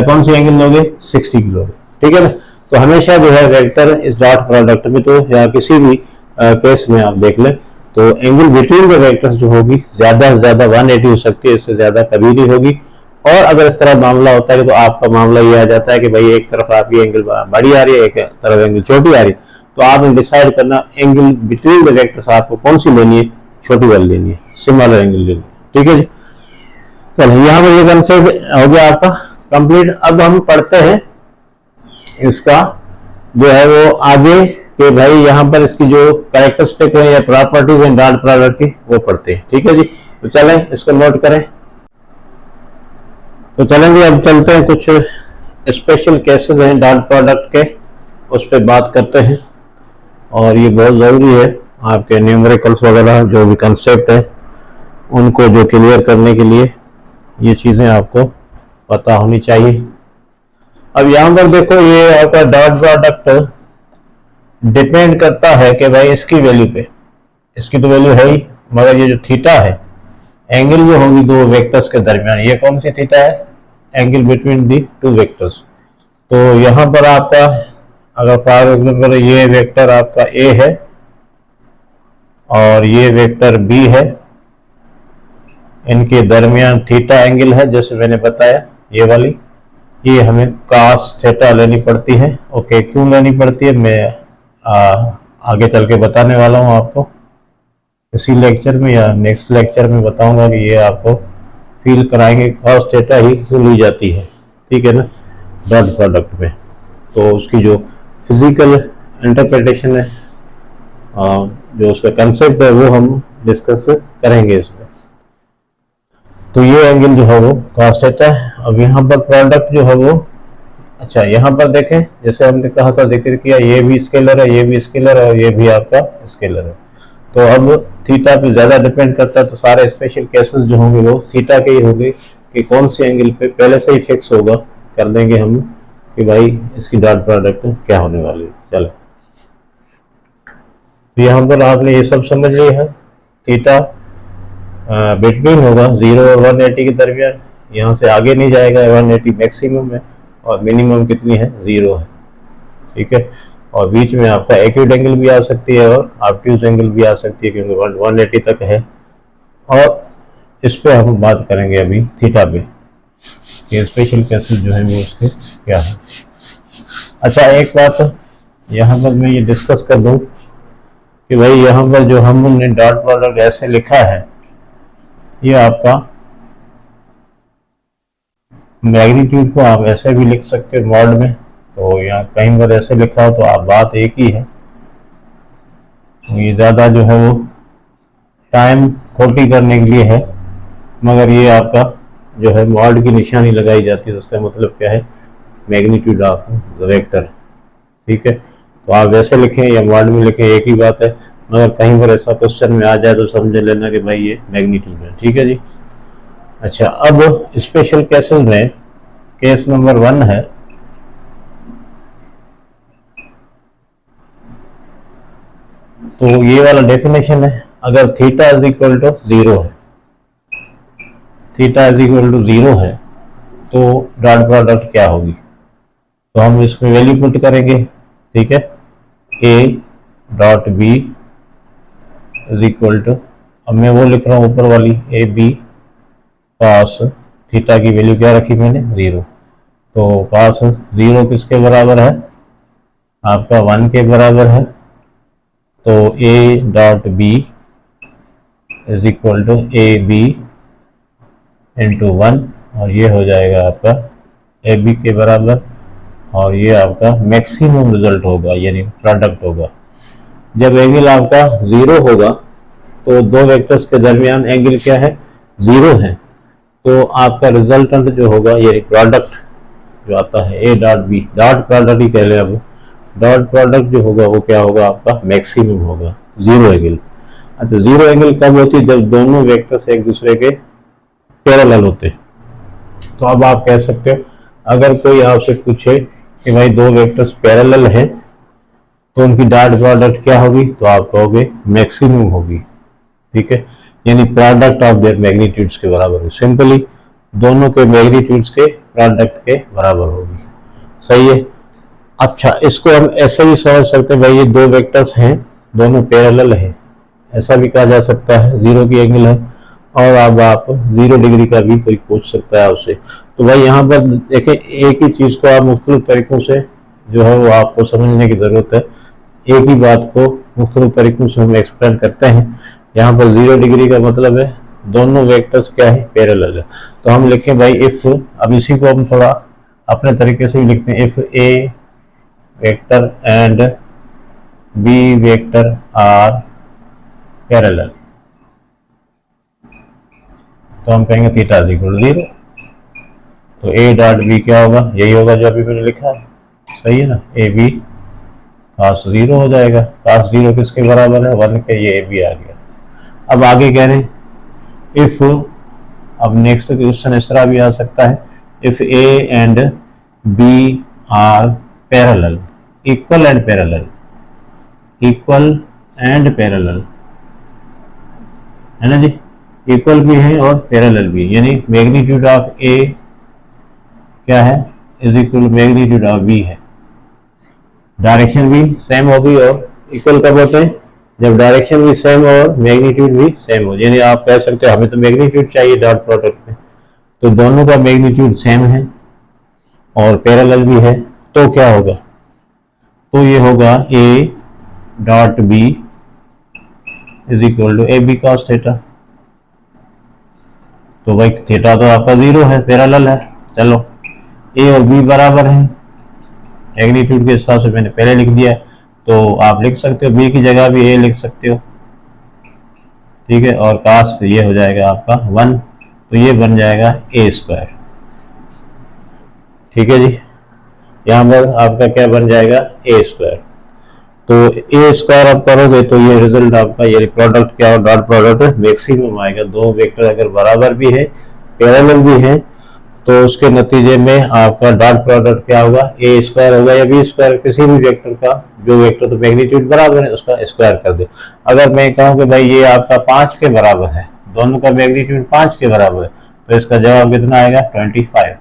कौन सी एंगल लोगे, 60 की लोगे, ठीक है ना। तो हमेशा जो है वेक्टर इस डॉट प्रोडक्ट में, तो या किसी भी केस में आप देख लें, तो एंगल बिटवीन द वेक्टर्स जो होगी ज्यादा से ज्यादा 180 हो सकती है, इससे ज्यादा कभी नहीं होगी। और अगर इस तरह मामला होता है तो आपका मामला ये आ जाता है कि भाई एक तरफ आपकी एंगल बड़ी आ रही है, एक तरफ एंगल छोटी आ रही है, तो आपने डिसाइड करना एंगल बिटवीन द वेक्टर्स आपको कौन सी लेनी है, छोटी वाली लेनी है, सिमिलर एंगल लेनी है, ठीक है जी। चलो यहाँ पर ये कंसेप्ट हो गया आपका कंप्लीट। अब हम पढ़ते हैं इसका जो है वो आगे कि भाई यहाँ पर इसकी जो कैरेक्टरिस्टिक है या प्रॉपर्टीज हैं डॉट प्रोडक्ट की, वो पढ़ते हैं, ठीक है जी। तो चलें इसको नोट करें। तो चलेंगे, अब चलते हैं, कुछ स्पेशल केसेस हैं डॉट प्रोडक्ट के, उस पर बात करते हैं। और ये बहुत ज़रूरी है आपके न्यूमेरिकल्स वगैरह जो भी कंसेप्ट है उनको जो क्लियर करने के लिए ये चीज़ें आपको पता होनी चाहिए। अब यहाँ पर देखो ये आपका डॉट प्रोडक्ट डिपेंड करता है कि भाई इसकी वैल्यू पे, इसकी तो वैल्यू है ही, मगर ये जो थीटा है, एंगल जो होगी दो वेक्टर्स के दरमियान, ये कौन सी थीटा है, angle between the two vectors. तो यहाँ पर आपका अगर फॉर एग्जाम्पल ये वेक्टर आपका ए है और ये वेक्टर बी है, इनके दरमियान थीटा एंगल है, जैसे मैंने बताया ये वाली, ये हमें कास थीटा लेनी पड़ती है। ओके, क्यों लेनी पड़ती है मैं आगे चल के बताने वाला हूँ आपको, इसी लेक्चर में या नेक्स्ट लेक्चर में बताऊंगा कि ये आपको फील कराएंगे कास थीटा ही क्यों ली जाती है, ठीक है ना, डॉट प्रोडक्ट में। तो उसकी जो फिजिकल इंटरप्रिटेशन है, जो उसका कंसेप्ट है, वो हम डिस्कस करेंगे इसमें। तो ये एंगल जो है वो कास थीटा है। अब यहाँ पर प्रोडक्ट जो है वो, अच्छा यहाँ पर देखें जैसे हमने कहा था, जिक्र किया, ये भी स्केलर है, ये भी स्केलर है और ये भी आपका स्केलर है। तो अब थीटा पे ज़्यादा डिपेंड करता है, तो सारे स्पेशल केसेस जो होंगे वो थीटा के ही होंगे कि कौन से एंगल पे पहले से ही फिक्स होगा, कर देंगे हम कि भाई इसकी डॉट प्रोडक्ट क्या होने वाली है। चलो, तो यहाँ पर आपने ये सब समझ लिया है, थीटा बिटवीन होगा 0 और 180 के दरमियान, यहाँ से आगे नहीं जाएगा, 180 मैक्सिमम है और मिनिमम कितनी है, 0 है, ठीक है। और बीच में आपका एक्यूट एंगल भी आ सकती है और ऑब्ट्यूज एंगल भी आ सकती है, क्योंकि 180 तक है। और इस पे हम बात करेंगे अभी थीटा पे, ये स्पेशल केसेस जो है वो उसके क्या है। अच्छा, एक बात यहाँ पर मैं ये डिस्कस कर दूं कि भाई यहाँ पर जो हमने डॉट प्रोडक्ट ऐसे लिखा है, ये आपका मैग्नीट्यूड को आप ऐसे भी लिख सकते हो मॉड में, तो यहाँ कहीं पर ऐसे लिखा हो तो आप बात एक ही है। तो ये ज़्यादा जो है वो टाइम खोटी करने के लिए है, मगर ये आपका जो है मॉड की निशानी लगाई जाती है, तो उसका मतलब क्या है, मैग्नीट्यूड ऑफ द वेक्टर, ठीक है। तो आप वैसे लिखें या मॉड में लिखें एक ही बात है, मगर कहीं पर ऐसा क्वेश्चन में आ जाए तो समझ लेना कि भाई ये मैग्नीट्यूड है, ठीक है जी। अच्छा, अब स्पेशल केसेस में केस नंबर 1 है, तो ये वाला डेफिनेशन है, अगर थीटा इज इक्वल टू 0 है, थीटा इज इक्वल टू 0 है, तो डॉट प्रोडक्ट क्या होगी। तो हम इसमें वैल्यू पुट करेंगे, ठीक है, A dot B is equal to, अब मैं वो लिख रहा हूँ ऊपर वाली, ए बी कास थीटा की वैल्यू क्या रखी मैंने, 0। तो कास 0 किसके बराबर है, आपका 1 के बराबर है। तो A dot B is equal to A B into 1, और ये हो जाएगा आपका ए बी के बराबर, और ये आपका मैक्सिमम रिजल्ट होगा, यानी प्रोडक्ट होगा। जब एंगल आपका 0 होगा तो दो वेक्टर्स के दरमियान एंगल क्या है, 0 है, तो आपका रिजल्टेंट जो होगा, ये प्रोडक्ट जो आता है A dot B, dot product ही कह रहे हैं अब, डॉट प्रोडक्ट जो होगा वो क्या होगा, आपका मैक्सिमम होगा, 0 एंगल। अच्छा, 0 एंगल कब होती है, जब दोनों वेक्टर्स एक दूसरे के पैरेलल होते हैं। तो अब आप कह सकते हो, अगर कोई आपसे पूछे कि भाई दो वेक्टर्स पैरेलल हैं तो उनकी डॉट प्रोडक्ट क्या होगी, तो आप कहोगे मैक्सिमम होगी, ठीक है, यानी प्रोडक्ट ऑफ देयर मैग्नीट्यूड्स के बराबर है, सिंपली दोनों के मैग्नीट्यूड्स के प्रोडक्ट के बराबर होगी, सही है। अच्छा, इसको हम ऐसे भी समझ सकते हैं, भाई ये दो वेक्टर्स हैं, दोनों पैरेलल हैं, ऐसा भी कहा जा सकता है, 0 की एंगल है, और अब आप 0 डिग्री का भी कोई पूछ सकता है आपसे। तो भाई यहाँ पर देखें, एक ही चीज को आप मुख्तलिफ तरीकों से जो है वो आपको समझने की जरूरत है, एक ही बात को मुख्तलिफ तरीकों से हम एक्सप्लेन करते हैं। यहाँ पर 0 डिग्री का मतलब है दोनों वेक्टर्स क्या है, पैरेलल है। तो हम लिखें भाई इफ, अब इसी को हम थोड़ा अपने तरीके से भी लिखते हैं, if A vector and B vector are parallel, तो हम कहेंगे थीटा इज इक्वल टू 0। तो ए डॉट बी क्या होगा, यही होगा जो अभी मैंने लिखा है, सही है ना, ए बी cos 0 हो जाएगा। cos 0 किसके बराबर है? 1 के। ये भी आ गया। अब आगे कह रहे हैं इफ, अब नेक्स्ट क्वेश्चन इस तरह भी आ सकता है, if A and B are parallel, equal and parallel, equal and parallel, है ना जी, इक्वल भी है और पैरेलल भी, यानी मैग्नीट्यूड ऑफ ए क्या है? Is equal magnitude of B है। डायरेक्शन भी सेम होगी और इक्वल कब होते हैं? जब डायरेक्शन भी सेम और मैग्नीट्यूड भी सेम हो। यानी आप कह सकते हो हमें तो मैग्नीट्यूड चाहिए डॉट प्रोडक्ट में, तो दोनों का मैग्नीट्यूड सेम है और पैरेलल भी है, तो क्या होगा? तो ये होगा A dot B is equal to A B cos theta. तो भाई थीटा तो आपका 0 है, पैरेलल है। चलो ए और बी बराबर है, मैग्नीट्यूड के हिसाब से मैंने पहले लिख दिया, तो आप लिख सकते हो बी की जगह भी ए लिख सकते हो, ठीक है। और कास ये हो जाएगा आपका 1, तो ये बन जाएगा ए स्क्वायर, ठीक है जी। यहाँ पर आपका क्या बन जाएगा? ए स्क्वायर। तो ए स्क्वायर आप करोगे तो ये रिजल्ट आपका, ये प्रोडक्ट क्या हो? डॉट प्रोडक्ट मैक्सिमम आएगा। दो वेक्टर अगर बराबर भी है, पैरेलल भी है, तो उसके नतीजे में आपका डॉट प्रोडक्ट क्या होगा? ए स्क्वायर होगा या बी स्क्वायर, किसी भी वेक्टर का, जो वेक्टर तो मैग्नीट्यूड बराबर है उसका स्क्वायर कर दो। अगर मैं कहूँ कि भाई ये आपका 5 के बराबर है, दोनों का मैग्नीट्यूड 5 के बराबर है, तो इसका जवाब कितना आएगा? 25।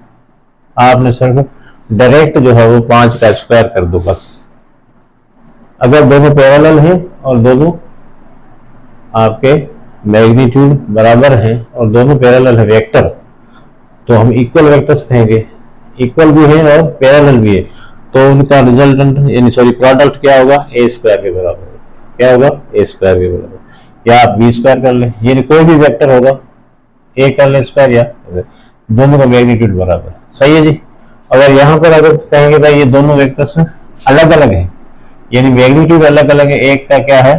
आपने सिर्फ डायरेक्ट जो है वो 5 का स्क्वायर कर दो बस। अगर दोनों पैरेलल हैं और दोनों आपके मैग्नीट्यूड बराबर हैं और दोनों पैरेलल है वेक्टर, तो हम इक्वल वेक्टर्स कहेंगे। इक्वल भी है और पैरेलल भी है, तो उनका रिजल्टेंट यानी सॉरी प्रोडक्ट क्या होगा? ए स्क्वायर के बराबर। क्या होगा? ए स्क्वायर के बराबर। या आप बी स्क्वायर कर लें, यानी कोई भी वेक्टर होगा, ए कर लें स्क्वायर, या दोनों का मैग्नीट्यूड बराबर। सही है जी। अगर यहाँ पर अगर कहेंगे भाई ये दोनों वेक्टर्स अलग अलग है, यानी मैग्नीट्यूड अलग अलग है, एक का क्या है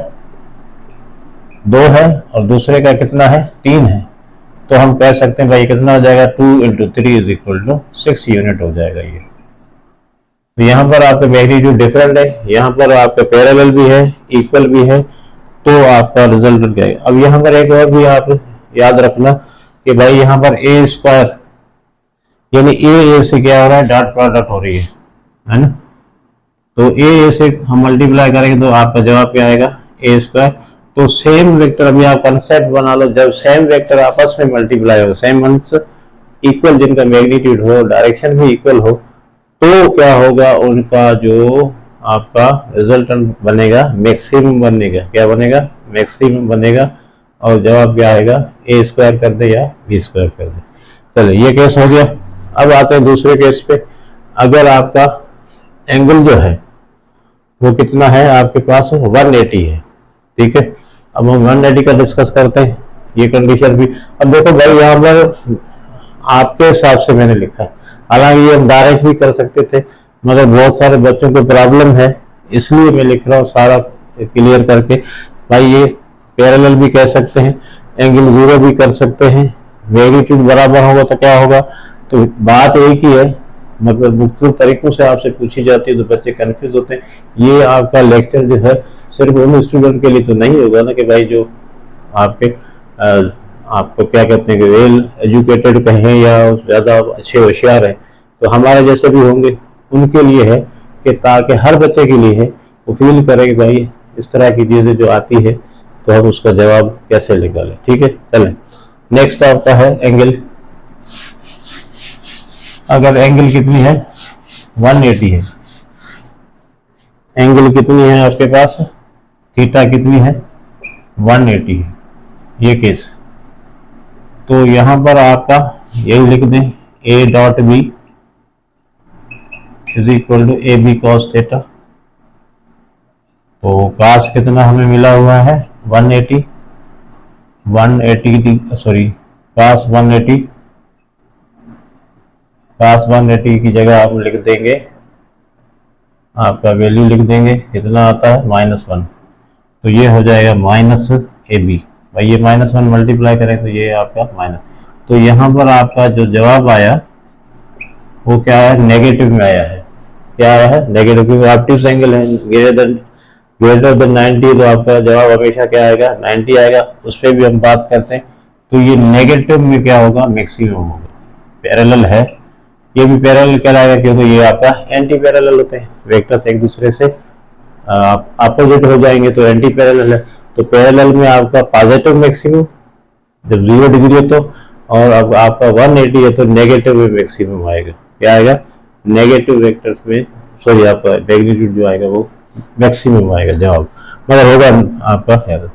2 है और दूसरे का कितना है 3 है, तो हम कह सकते हैं भाई कितना हो जाएगा 2 × 3 इज इक्वल टू 6 यूनिट हो जाएगा ये। तो यहाँ पर आपका मैग्नीट्यूड डिफरेंट है, यहाँ पर आपका पैरेलल भी है, इक्वल भी है, तो आपका रिजल्ट क्या है। अब यहाँ पर एक और भी आप याद रखना कि भाई यहाँ पर ए स्क्वायर यानी ए से क्या हो रहा है? डॉट प्रोडक्ट हो रही है ना। तो ए से हम मल्टीप्लाई करेंगे तो आपका जवाब क्या आएगा? ए स्क्वायर। तो सेम वेक्टर, अभी आप कंसेप्ट बना लो, जब सेम वेक्टर आपस में मल्टीप्लाई हो, सेम मींस इक्वल, जिनका मैग्नीट्यूड हो, डायरेक्शन भी इक्वल हो, तो क्या होगा? उनका जो आपका रिजल्टेंट बनेगा मैक्सिमम बनेगा। क्या बनेगा? मैक्सिमम बनेगा। और जवाब क्या आएगा? ए स्क्वायर कर दे या बी स्क्वायर कर दे। चलो ये केस हो गया। अब आते हैं दूसरे केस पे। अगर आपका एंगल जो है वो कितना है आपके पास? 180 है, ठीक है। अब हम 180 का डिस्कस करते हैं, ये कंडीशन भी। अब देखो भाई यहाँ पर आपके हिसाब से मैंने लिखा, हालांकि ये हम डायरेक्ट भी कर सकते थे, मगर बहुत सारे बच्चों को प्रॉब्लम है, इसलिए मैं लिख रहा हूँ सारा क्लियर करके। भाई ये पैरेलल भी कह सकते हैं, एंगल 0 भी कर सकते हैं, मैग्नीट्यूड बराबर होगा तो क्या होगा। तो बात एक ही है, मतलब मुख्तलिफ तरीकों से आपसे पूछी जाती है तो बच्चे कंफ्यूज होते हैं। ये आपका लेक्चर जो है सिर्फ उन स्टूडेंट के लिए तो नहीं होगा ना कि भाई जो आपके आपको क्या कहते हैं कि वेल एजुकेटेड कहें या ज़्यादा अच्छे होशियार हैं, तो हमारे जैसे भी होंगे उनके लिए है कि ताकि हर बच्चे के लिए है वो फील करे कि भाई इस तरह की चीज़ें जो आती है तो हम उसका जवाब कैसे निकालें। ठीक है, चलें नेक्स्ट आपका है एंगल। अगर एंगल कितनी है 180 है, एंगल कितनी है आपके पास, थीटा कितनी है 180 है, ये केस। तो यहां पर आपका यही लिख दें A dot B is equal to A B cos theta. तो कास कितना हमें मिला हुआ है 180 सॉरी कास 180, कास 180 की जगह आप लिख देंगे, आपका वैल्यू लिख देंगे कितना आता है -1, तो ये हो जाएगा माइनस ए बी। भाई ये -1 मल्टीप्लाई करें तो ये आपका माइनस, तो यहाँ पर आपका जो जवाब आया वो क्या है नेगेटिव में आया है। क्या है नेगेटिव, क्योंकि ऑब्ट्यूज एंगल है, ग्रेटर देन 90, तो आपका जवाब हमेशा क्या आएगा 90 आएगा। उस पर भी हम बात करते हैं। तो ये नेगेटिव में क्या होगा मैक्सिमम होगा, पैरेलल है, ये भी पैरेलल कहलाएगा क्योंकि ये आपका एंटी पैरेलल होते हैं, वेक्टर्स एक दूसरे से अपोजिट हो जाएंगे तो एंटी पैरेलल है। तो पैरेलल में आपका पॉजिटिव मैक्सिमम जब 0 डिग्री है तो, और अब आपका 180 है तो नेगेटिव में मैक्सिमम आएगा, क्या आएगा नेगेटिव वेक्टर्स में, सॉरी आपका मैग्नीट्यूड जो आएगा वो मैक्सिमम आएगा जवाब, मगर होगा आपका एरर।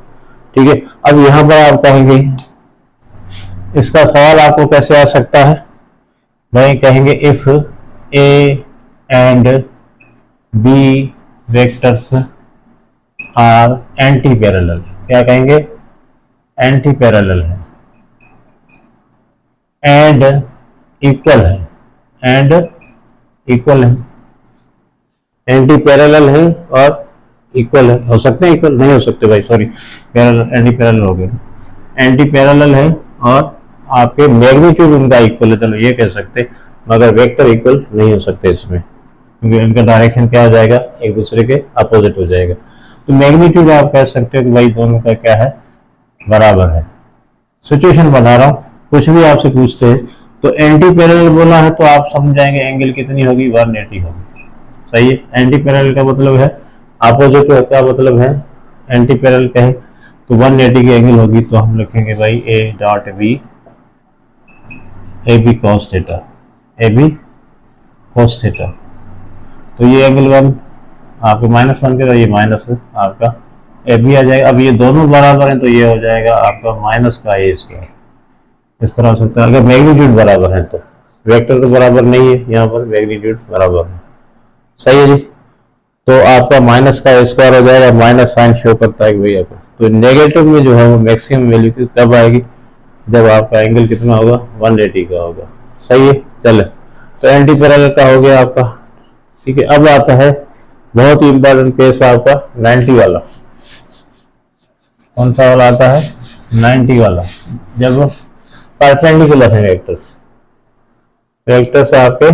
ठीक है, अब यहां पर आप कहेंगे इसका सवाल आपको कैसे आ सकता है भाई, कहेंगे if A and B vectors are anti parallel, क्या कहेंगे एंटी पैरेलल है एंड इक्वल है, एंड इक्वल है, एंटी पैरेलल है और इक्वल है, हो सकते हैं इक्वल नहीं हो सकते भाई, सॉरी पैरेलल एंटी पैरेलल हो गए, एंटी पैरेलल है और आपके मैग्नीट्यूड उनका इक्वल है, चलो ये कह सकते, मगर वेक्टर इक्वल नहीं हो सकते इसमें, क्योंकि इनका डायरेक्शन क्या हो जाएगा एक दूसरे के अपोजिट हो जाएगा। तो मैग्नीट्यूड आप कह सकते हो कि भाई दोनों का क्या है बराबर है। सिचुएशन बता रहा हूँ, कुछ भी आपसे पूछते हैं तो एंटी पैरेलल बोला है तो आप समझ जाएंगे एंगल कितनी होगी 180 होगी, सही है। एंटी पैरेलल का मतलब है अपोजिट का मतलब है, एंटी पैरेलल कहे तो 180 की एंगल होगी, तो हम लिखेंगे भाई A dot B, A B cos theta, A B cos theta, तो ये एंगल 1 आपको -1 के, ये माइनस आपका ए बी आ जाएगा। अब ये दोनों बराबर हैं तो ये हो जाएगा आपका माइनस का ए स्क्वायर, इस तरह हो सकता है अगर मैग्नीट्यूड बराबर है तो, वेक्टर तो बराबर नहीं है यहाँ पर, मैग्नीट्यूड बराबर है, सही है जी। तो आपका माइनस का स्क्वायर हो जाएगा, माइनस साइन शो करता है भैया को, तो नेगेटिव में जो है वो मैक्सिमम वैल्यू कब आएगी जब आपका एंगल कितना होगा 180 का होगा, सही है। चले, तो एंटी पैरेलल का हो गया आपका, ठीक है। अब आता है बहुत ही इंपॉर्टेंट केस आपका 90 वाला, कौन सा वाला आता है 90 वाला, जब परपेंडिकुलर है वेक्टर्स, वेक्टर्स आपके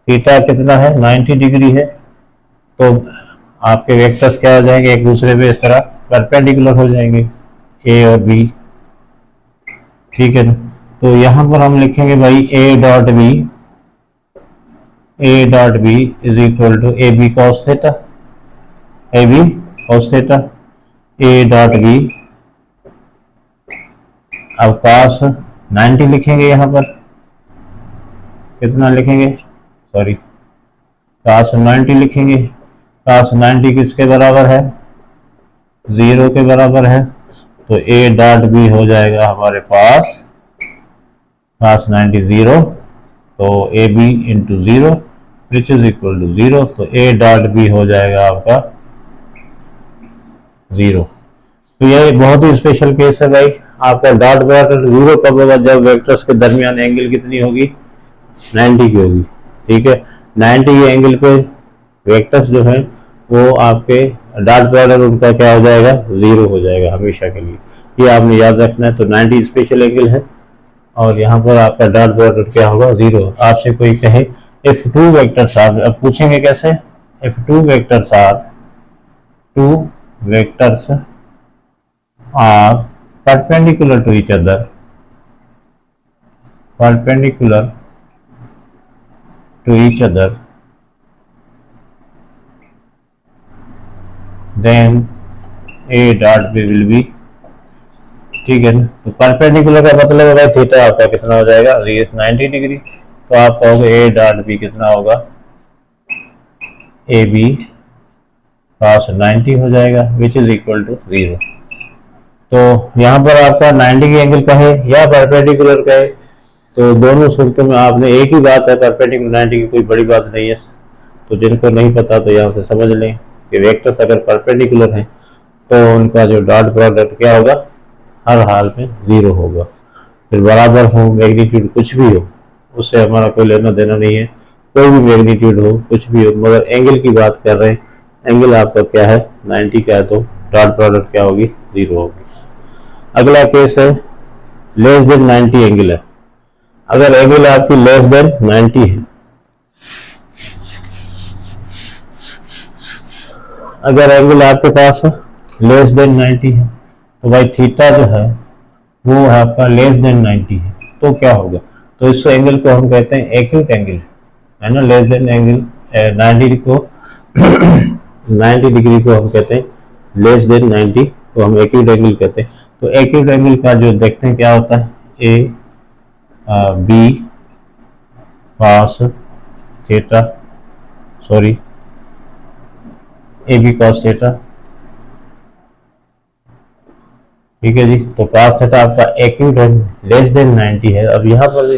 थीटा कितना है 90 डिग्री है, तो आपके वेक्टर्स क्या हो जाएंगे एक दूसरे पे इस तरह परपेंडिकुलर हो जाएंगे ए और बी, ठीक है ना। तो यहां पर हम लिखेंगे भाई A dot B, A dot B is equal to A B cos theta, A B cos theta, A dot B, अब cos 90 लिखेंगे यहां पर, कितना लिखेंगे सॉरी cos 90 लिखेंगे, cos 90 किसके बराबर है 0 के बराबर है, तो ए डॉट बी हो जाएगा हमारे पास cos 90 0, तो A B into 0 which is equal to 0, तो ए डॉट बी हो जाएगा आपका 0। तो ये बहुत ही स्पेशल केस है भाई, आपका डॉट बराबर 0 कब होगा जब वेक्टर्स के दरमियान एंगल कितनी होगी 90 की होगी, ठीक है। 90 के एंगल पे वेक्टर्स जो है वो आपके डॉट बराबर उनका क्या हो जाएगा 0 हो जाएगा हमेशा के लिए, ये आपने याद रखना है। तो 90 स्पेशल एंगल है और यहाँ पर आपका डॉट बराबर क्या होगा 0। आपसे कोई कहे इफ टू वेक्टर्स आर, अब पूछेंगे कैसे, if two vectors are perpendicular to each other, perpendicular to each other, then A dot B will be, ठीक है ना। तो परपेंडिकुलर का मतलब होगा थीटा आपका कितना हो जाएगा 90 डिग्री, तो आप कहोगे ए डॉट बी कितना होगा ए बी cos 90 हो जाएगा विच इज इक्वल टू 0। तो यहाँ पर आपका 90 के एंगल का है या परपेंडिकुलर का है, तो दोनों सूरतों में आपने एक ही बात है, परपेंडिकुलर 90 की कोई बड़ी बात नहीं है। तो जिनको नहीं पता तो यहाँ से समझ लें कि वेक्टर्स अगर परपेंडिकुलर हैं तो उनका जो डॉट प्रोडक्ट क्या होगा हर हाल में 0 होगा, फिर बराबर हो मैग्नीट्यूड कुछ भी हो उससे हमारा कोई लेना देना नहीं है, कोई भी मैग्नीट्यूड हो कुछ भी हो, मगर एंगल की बात कर रहे हैं, एंगल आपका क्या है 90 का है तो डॉट प्रोडक्ट क्या होगी 0 होगी। अगला केस है लेस देन 90 एंगल है, अगर एंगल आपकी लेस देन 90 है अगर एंगल आपके पास लेस देन 90 है तो भाई थीटा जो है वो है आपका लेस देन 90 है, तो क्या होगा, तो इस एंगल को हम कहते हैं एक्यूट एंगल, है ना। लेस देन एंगल 90 को 90 डिग्री को हम कहते हैं लेस देन 90 को हम एक्यूट एंगल कहते हैं। तो एक्यूट एंगल का जो देखते हैं क्या होता है, A B cos theta, sorry A B cos theta, ठीक है जी। तो कॉस थीटा आपका एक्यूट एंगल लेस देन 90 है। अब यहाँ पर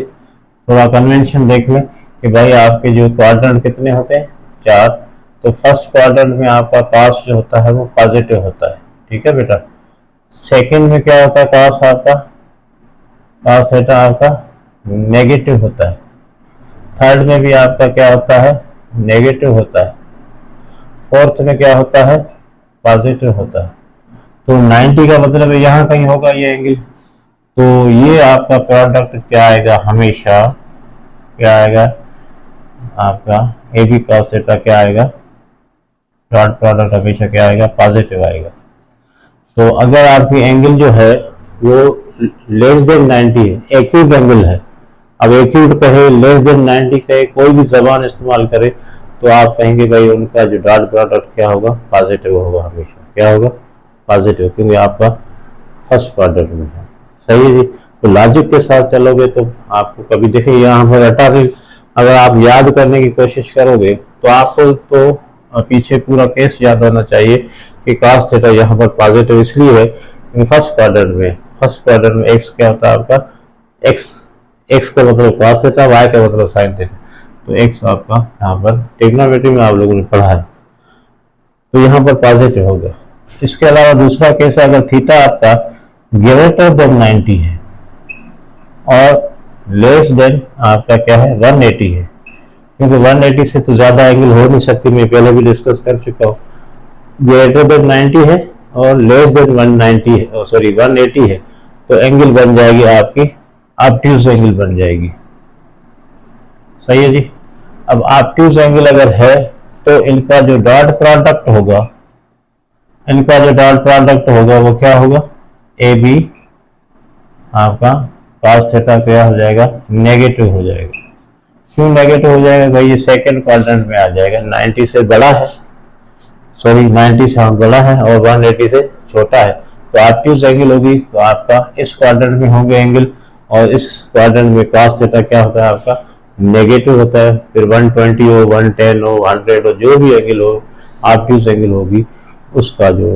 थोड़ा कन्वेंशन देख लें कि भाई आपके जो क्वाड्रेंट कितने होते हैं, 4। तो फर्स्ट क्वाड्रेंट में आपका कॉस जो होता है वो पॉजिटिव होता है, ठीक है बेटा। सेकंड में क्या होता है, कॉस आपका कॉस थीटा आपका नेगेटिव होता है। थर्ड में भी आपका क्या होता है, नेगेटिव होता है। फोर्थ में क्या होता है, पॉजिटिव होता है। तो 90 का मतलब यहाँ कहीं होगा ये एंगल। तो ये आपका प्रोडक्ट क्या आएगा, हमेशा क्या आएगा आपका ए बी कॉस थीटा क्या आएगा, डॉट प्रोडक्ट हमेशा क्या आएगा, पॉजिटिव आएगा। तो अगर आपकी एंगल जो है वो लेस देन 90 है, एक्यूट एंगल है। अब एक्यूट कहे, लेस देन 90 कहे, कोई भी जबान इस्तेमाल करे तो आप कहेंगे भाई उनका जो डॉट प्रोडक्ट क्या होगा, पॉजिटिव होगा, हमेशा क्या होगा, पॉजिटिव, क्योंकि आपका फर्स्ट क्वाड्रेंट में है। सही है जी। तो लॉजिक के साथ चलोगे तो आपको कभी देखिए यहाँ पर रटा भी अगर आप याद करने की कोशिश करोगे तो आपको तो पीछे पूरा केस याद होना चाहिए कि कॉस थीटा यहाँ पर पॉजिटिव इसलिए है क्योंकि फर्स्ट क्वाड्रेंट में एक्स क्या होता है आपका, एक्स का मतलब कॉस थीटा, वाई का मतलब साइन थीटा। तो एक्स आपका यहाँ पर ट्रिग्नोमेट्री में आप लोगों ने पढ़ा है, तो यहाँ पर पॉजिटिव होगा। इसके अलावा दूसरा केस है, अगर थीटा आपका ग्रेटर देन 90 है और लेस देन आपका क्या है, 180 है, क्योंकि 180 से तो ज्यादा एंगल हो नहीं सकती, मैं पहले भी डिस्कस कर चुका हूँ। ग्रेटर देन 90 है और लेस देन 190 है, सॉरी 180 है, तो एंगल बन जाएगी आपकी ऑब्ट्यूज एंगल बन जाएगी। सही है जी। अब ऑब्ट्यूज एंगल अगर है तो इनका जो डॉट प्रोडक्ट होगा वो क्या होगा, ए बी आपका कॉस थीटा क्या हो जाएगा, नेगेटिव हो जाएगा। क्यों नेगेटिव हो जाएगा भाई, ये सेकंड क्वाड्रेंट में आ जाएगा, 90 से बड़ा है, सॉरी 90 से बड़ा है और 180 से छोटा है। तो ऑब्ट्यूज एंगल होगी तो आपका इस क्वाड्रेंट में होंगे एंगल, और इस क्वाड्रेंट में कॉस थीटा क्या होता है आपका, नेगेटिव होता है। फिर 120 हो, 110 हो, 100 हो, जो भी एंगल हो, ऑब्ट्यूज एंगल होगी, उसका जो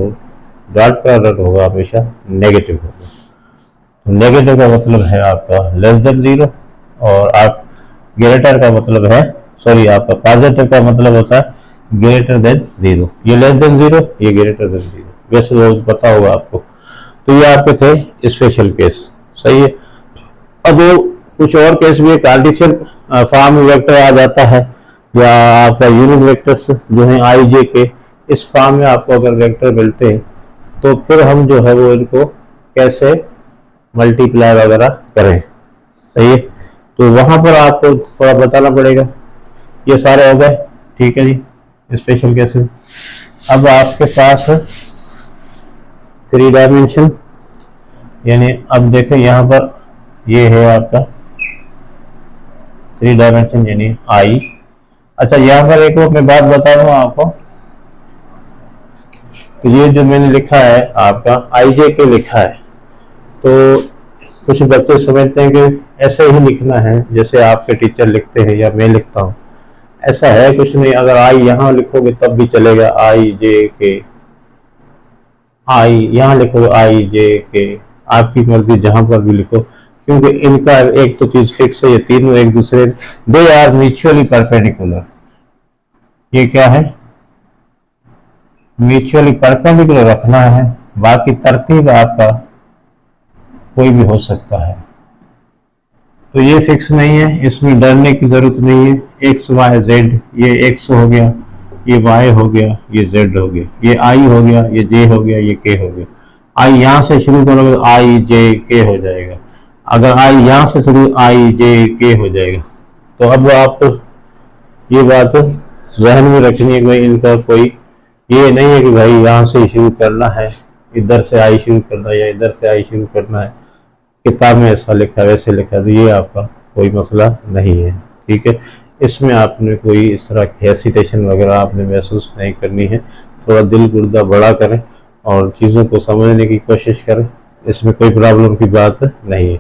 डॉट प्रोडक्ट होगा हमेशा नेगेटिव होगा। तो नेगेटिव का मतलब है आपका लेस देन 0, और आप ग्रेटर का मतलब है, सॉरी आपका पॉजिटिव का मतलब होता है ग्रेटर देन 0। ये लेस देन 0, ये ग्रेटर देन 0, वैसे रोज पता होगा आपको। तो ये आपके थे स्पेशल केस। सही है। अब कुछ और केस भी, कार्टेशियन फॉर्म में वेक्टर आ जाता है, या आपका यूनिट वेक्टर्स जो है आई जे के, इस फॉर्म में आपको अगर वेक्टर मिलते हैं तो फिर हम जो है वो इनको कैसे मल्टीप्लाई वगैरह करें। सही है। तो वहां पर आपको थोड़ा बताना पड़ेगा। ये सारे हो गए, ठीक है जी, स्पेशल केसेस। अब आपके पास 3 डायमेंशन, यानी अब देखें यहाँ पर ये है आपका 3 डायमेंशन यानी आई। अच्छा यहाँ पर एक और मैं बात बता दूं आपको, तो ये जो मैंने लिखा है आपका आई जे के लिखा है, तो कुछ बच्चे समझते हैं कि ऐसे ही लिखना है जैसे आपके टीचर लिखते हैं या मैं लिखता हूँ। ऐसा है कुछ नहीं, अगर आई यहाँ लिखोगे तब भी चलेगा, आई जे के, आई यहाँ लिखोगे आई जे के, आपकी मर्जी जहां पर भी लिखो, क्योंकि इनका एक तो चीज फिक्स है, ये तीनों एक दूसरे, दे आर म्यूचुअली परपेंडिकुलर। ये क्या है, म्यूचुअली परपेंडिकुलर रखना है, बाकी तरतीब आपका कोई भी हो सकता है। तो ये फिक्स नहीं है, इसमें डरने की जरूरत नहीं है। एक्स वाई जेड, ये एक्स हो गया, ये वाई हो गया, ये जेड हो गया, ये आई हो गया, ये जे हो गया, ये के हो गया। आई यहां से शुरू करोगे तो आई जे के हो जाएगा, अगर आई यहां से शुरू आई जे के हो जाएगा। तो अब आप ये बात जहन में रखनी है कि इनका कोई ये नहीं है कि भाई यहाँ से शुरू करना है, इधर से आई शुरू करना है या इधर से आई शुरू करना है, किताब में ऐसा लिखा है वैसे लिखा है, तो ये आपका कोई मसला नहीं है। ठीक है, इसमें आपने कोई इस तरह की हेसिटेशन वगैरह आपने महसूस नहीं करनी है। थोड़ा दिल गुर्दा बड़ा करें और चीज़ों को समझने की कोशिश करें, इसमें कोई प्रॉब्लम की बात नहीं है।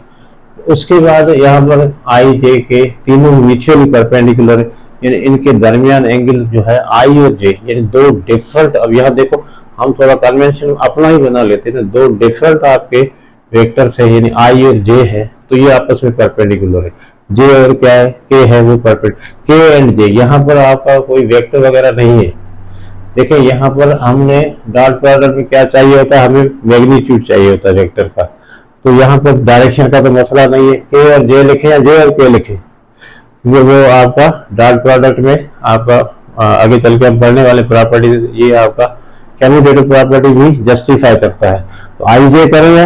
उसके बाद यहाँ पर आई जे के तीनों म्यूचुअली परपेंडिकुलर, यानी इनके दरमियान एंगल जो है आई और जे, यानी दो डिफरेंट, अब यहाँ देखो हम थोड़ा कन्वेंशन अपना ही बना लेते हैं, दो डिफरेंट आपके वेक्टर्स है, यानी आई और जे है, तो ये आपस में परपेंडिकुलर है। जे और क्या है, के है, वो परपेंडिकुलर, के एंड जे, यहाँ पर आपका कोई वेक्टर वगैरह नहीं है। देखिए यहाँ पर हमने डॉट प्रोडक्ट में क्या चाहिए होता है, हमें मैग्नीट्यूड चाहिए होता है वेक्टर का, तो यहाँ पर डायरेक्शन का तो मसला नहीं है, के और जे लिखे या जे और के लिखे, वो आपका डॉट प्रोडक्ट में आपका आगे चल के हम पढ़ने वाले प्रॉपर्टी, ये आपका कम्यूटेटिव प्रॉपर्टी भी जस्टिफाई करता है। तो आई जे करें या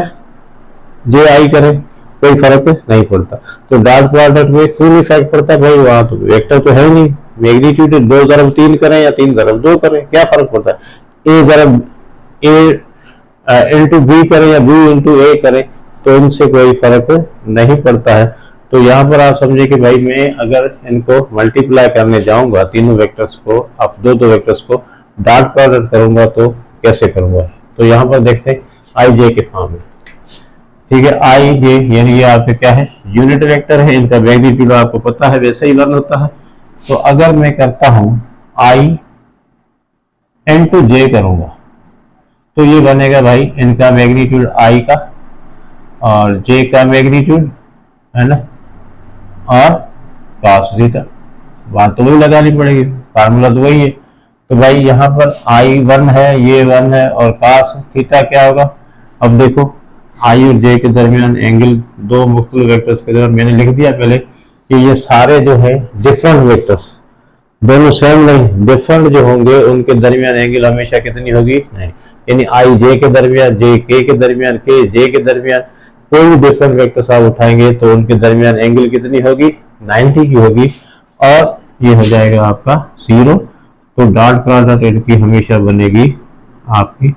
जे आई करें कोई फर्क नहीं पड़ता। तो डॉट प्रोडक्ट में क्यों नहीं फर्क पड़ता भाई, वहां तो वेक्टर तो है नहीं, मैग्नीट्यूड 2 × 3 करें या 3 × 2 करें, क्या फर्क पड़ता है। ए ज़रा ए इंटू बी करें या बी इंटू ए करें, तो इनसे कोई फर्क नहीं पड़ता है। तो यहाँ पर आप समझे कि भाई मैं अगर इनको मल्टीप्लाई करने जाऊंगा तीनों वेक्टर्स को, अब दो वेक्टर्स को डॉट प्रोडक्ट करूंगा तो कैसे करूंगा। तो यहाँ पर देखते हैं आई जे के फॉर्म में। ठीक है, आई जे यानी ये आपके क्या है, यूनिट वेक्टर है, इनका मैग्नीट्यूड आपको पता है, वैसे ही लर्न होता है। तो अगर मैं करता हूं आई इंटू जे करूंगा तो ये बनेगा भाई इनका मैग्नीट्यूड आई का और जे का मैग्नीट्यूड है ना, और cos थीटा, बात तो वही लगानी पड़ेगी, फार्मूला तो वही है। तो भाई यहाँ पर आई 1 है, ये 1 है, और cos थीटा क्या होगा। अब देखो आई और जे के दरमियान एंगल दो मुख्तलिफ वेक्टर्स के दरमियान मैंने लिख दिया पहले कि ये सारे जो है डिफरेंट वेक्टर्स, दोनों सेम नहीं, डिफरेंट जो होंगे उनके दरमियान एंगल हमेशा कितनी होगी, नहीं, यानी आई जे के दरमियान, जे के दरमियान, के जे के दरमियान कोई भी डिफरेंट वेक्टर्स आप उठाएंगे तो उनके दरमियान एंगल कितनी होगी, 90 की होगी, और ये हो जाएगा आपका 0। तो डॉट प्रोडक्ट इनकी हमेशा बनेगी आपकी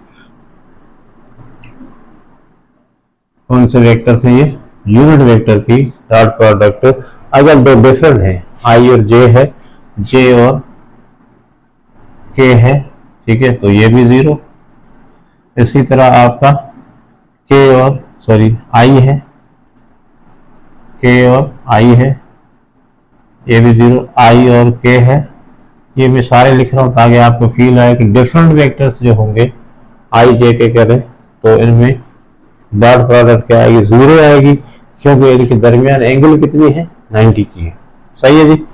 कौन से वेक्टर से, ये यूनिट वेक्टर की डॉट प्रोडक्ट अगर दो डिफरेंट है, आई और जे है, जे और के है, ठीक है, तो ये भी 0। इसी तरह आपका के और आई है, के और आई है, ये भी 0, आई और के है, ये मैं सारे लिख रहा हूं ताकि आपको फील आए कि डिफरेंट वेक्टर्स जो होंगे आई जे के करें तो इनमें डॉट प्रोडक्ट क्या आएगी, 0 आएगी, क्योंकि इनके दरमियान एंगल कितनी है, 90 की है। सही है जी।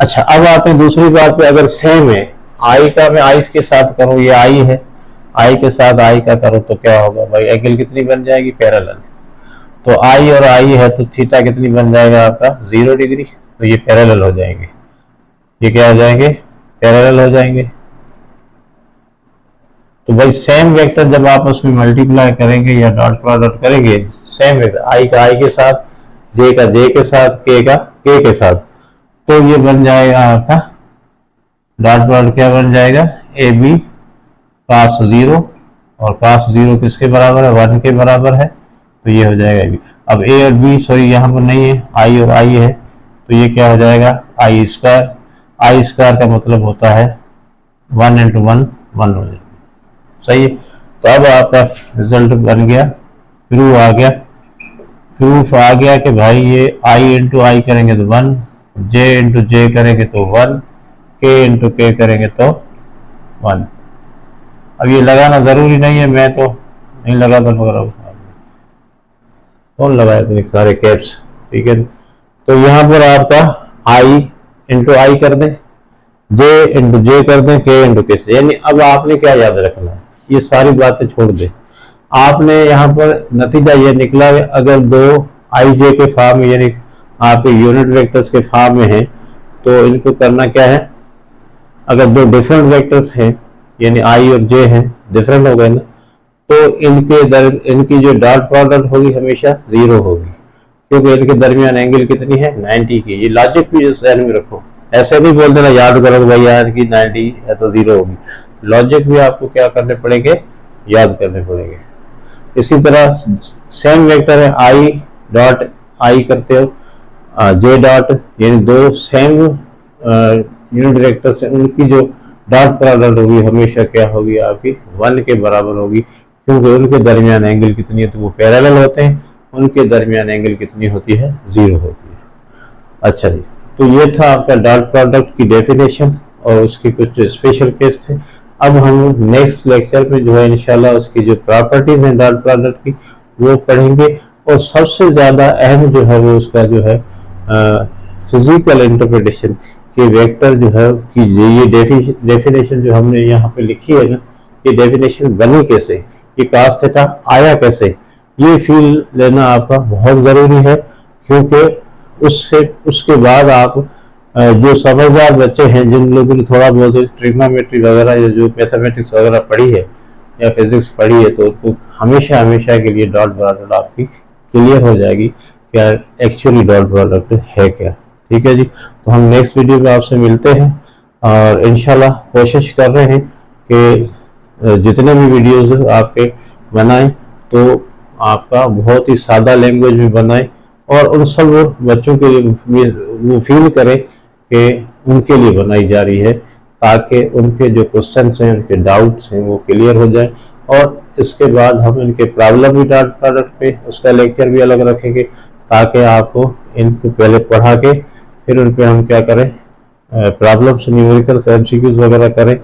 अच्छा, अब आते हैं दूसरी बात पे, अगर सेम है आई का मैं आई के साथ करूं, ये आई है, आई के साथ आई का करूं तो क्या होगा भाई, एंगल कितनी बन जाएगी, पैरेलल। तो आई और आई है तो थीटा कितनी बन जाएगा आपका 0 डिग्री, तो ये पैरेलल हो जाएंगे, ये क्या हो जाएंगे, पैरेलल हो जाएंगे। तो भाई सेम वेक्टर जब आप उसमें मल्टीप्लाई करेंगे या डॉट प्रोडक्ट करेंगे, सेम वेक्टर आई का आई के साथ, जे का जे के साथ, के का के साथ, तो ये बन जाएगा आपका डॉट प्रोडक्ट क्या बन जाएगा, ए बी cos 0, और cos 0 किसके बराबर है, 1 के बराबर है, तो ये हो जाएगा बी। अब ए और बी यहाँ पर नहीं है, आई और आई है, तो ये क्या हो जाएगा आई स्क्वायर, आई स्क्वायर का मतलब होता है 1 × 1 1 हो जाएगा। सही है। तो अब आपका रिजल्ट बन गया, प्रूफ आ गया, प्रूफ आ गया कि भाई ये आई इंटू आई करेंगे तो 1, जे इंटू जे करेंगे तो 1, के इंटू के करेंगे तो 1। अब ये लगाना जरूरी नहीं है, मैं तो नहीं लगाता, मगर कौन लगाया तो सारे कैप्स, ठीक है। तो यहाँ पर आपका आई इंटू आई कर दें, जे इंटू जे कर दें, के इंटू के से, यानी अब आपने क्या याद रखना है, ये सारी बातें छोड़ दें। आपने यहाँ पर नतीजा ये निकला है, अगर दो आई जे के फॉर्म में यानी आपके यूनिट वेक्टर्स के फॉर्म में है तो इनको करना क्या है, अगर दो डिफरेंट वेक्टर्स हैं यानी आई और जे हैं, डिफरेंट हो गए ना, तो इनकी जो डॉट प्रोडक्ट होगी हमेशा 0 होगी, क्योंकि इनके दरमियान एंगल कितनी है, 90 की। ये लॉजिक भी ध्यान में रखो, ऐसे नहीं बोल देना याद करो भाई यार कि 90 है तो 0 होगी, लॉजिक भी आपको क्या करने पड़ेंगे, याद करने पड़ेंगे। इसी तरह सेम वेक्टर है आई डॉट आई करते हो, जे डॉट, यानी दो सेम यूनिट वेक्टर से उनकी जो डॉट प्रोडक्ट होगी हमेशा क्या होगी, आपकी 1 के बराबर होगी, क्योंकि उनके दरमियान एंगल कितनी है, तो वो पैरेलल होते हैं, उनके दरमियान एंगल कितनी होती है, 0 होती है। अच्छा जी, तो ये था आपका डॉट प्रोडक्ट की डेफिनेशन और उसके कुछ स्पेशल केस थे। अब हम नेक्स्ट लेक्चर में जो है इंशाल्लाह उसकी जो प्रॉपर्टीज हैं डॉट प्रोडक्ट की वो पढ़ेंगे, और सबसे ज्यादा अहम जो है वो उसका जो है फिजिकल इंटरप्रिटेशन कि वेक्टर जो है कि ये डेफिनेशन जो हमने यहाँ पे लिखी है ना, ये डेफिनेशन बनी कैसे, ये cos थीटा आया कैसे, ये फील लेना आपका बहुत जरूरी है, क्योंकि उसके बाद आप जो समझदार बच्चे हैं, जिन लोगों ने थोड़ा बहुत ट्रिग्नोमेट्री वगैरह या जो मैथमेटिक्स वगैरह पढ़ी है या फिजिक्स पढ़ी है, तो उनको हमेशा हमेशा के लिए डॉट प्रोडक्ट आपकी क्लियर हो जाएगी क्या एक्चुअली डॉट प्रोडक्ट है क्या। ठीक है जी, तो हम नेक्स्ट वीडियो में आपसे मिलते हैं, और इंशाल्लाह कोशिश कर रहे हैं कि जितने भी वीडियोस आपके बनाएं तो आपका बहुत ही सादा लैंग्वेज में बनाएं, और उन सब बच्चों के लिए वो फील करें कि उनके लिए बनाई जा रही है, ताकि उनके जो क्वेश्चंस हैं, उनके डाउट्स हैं वो क्लियर हो जाए। और इसके बाद हम इनके प्रॉब्लम भी डॉट प्रोडक्ट पे उसका लेक्चर भी अलग रखेंगे, ताकि आपको इनको पहले पढ़ा के फिर उन पे हम क्या करें, प्रॉब्लम्स न्यूमेरिकल्स एमसीक्यूज वगैरह करें,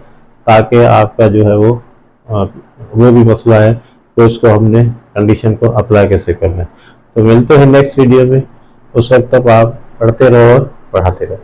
ताकि आपका जो है वो भी मसला है तो उसको हमने कंडीशन को अप्लाई कैसे करना है। तो मिलते हैं नेक्स्ट वीडियो में, उस वक्त तक आप पढ़ते रहो और पढ़ाते रहो।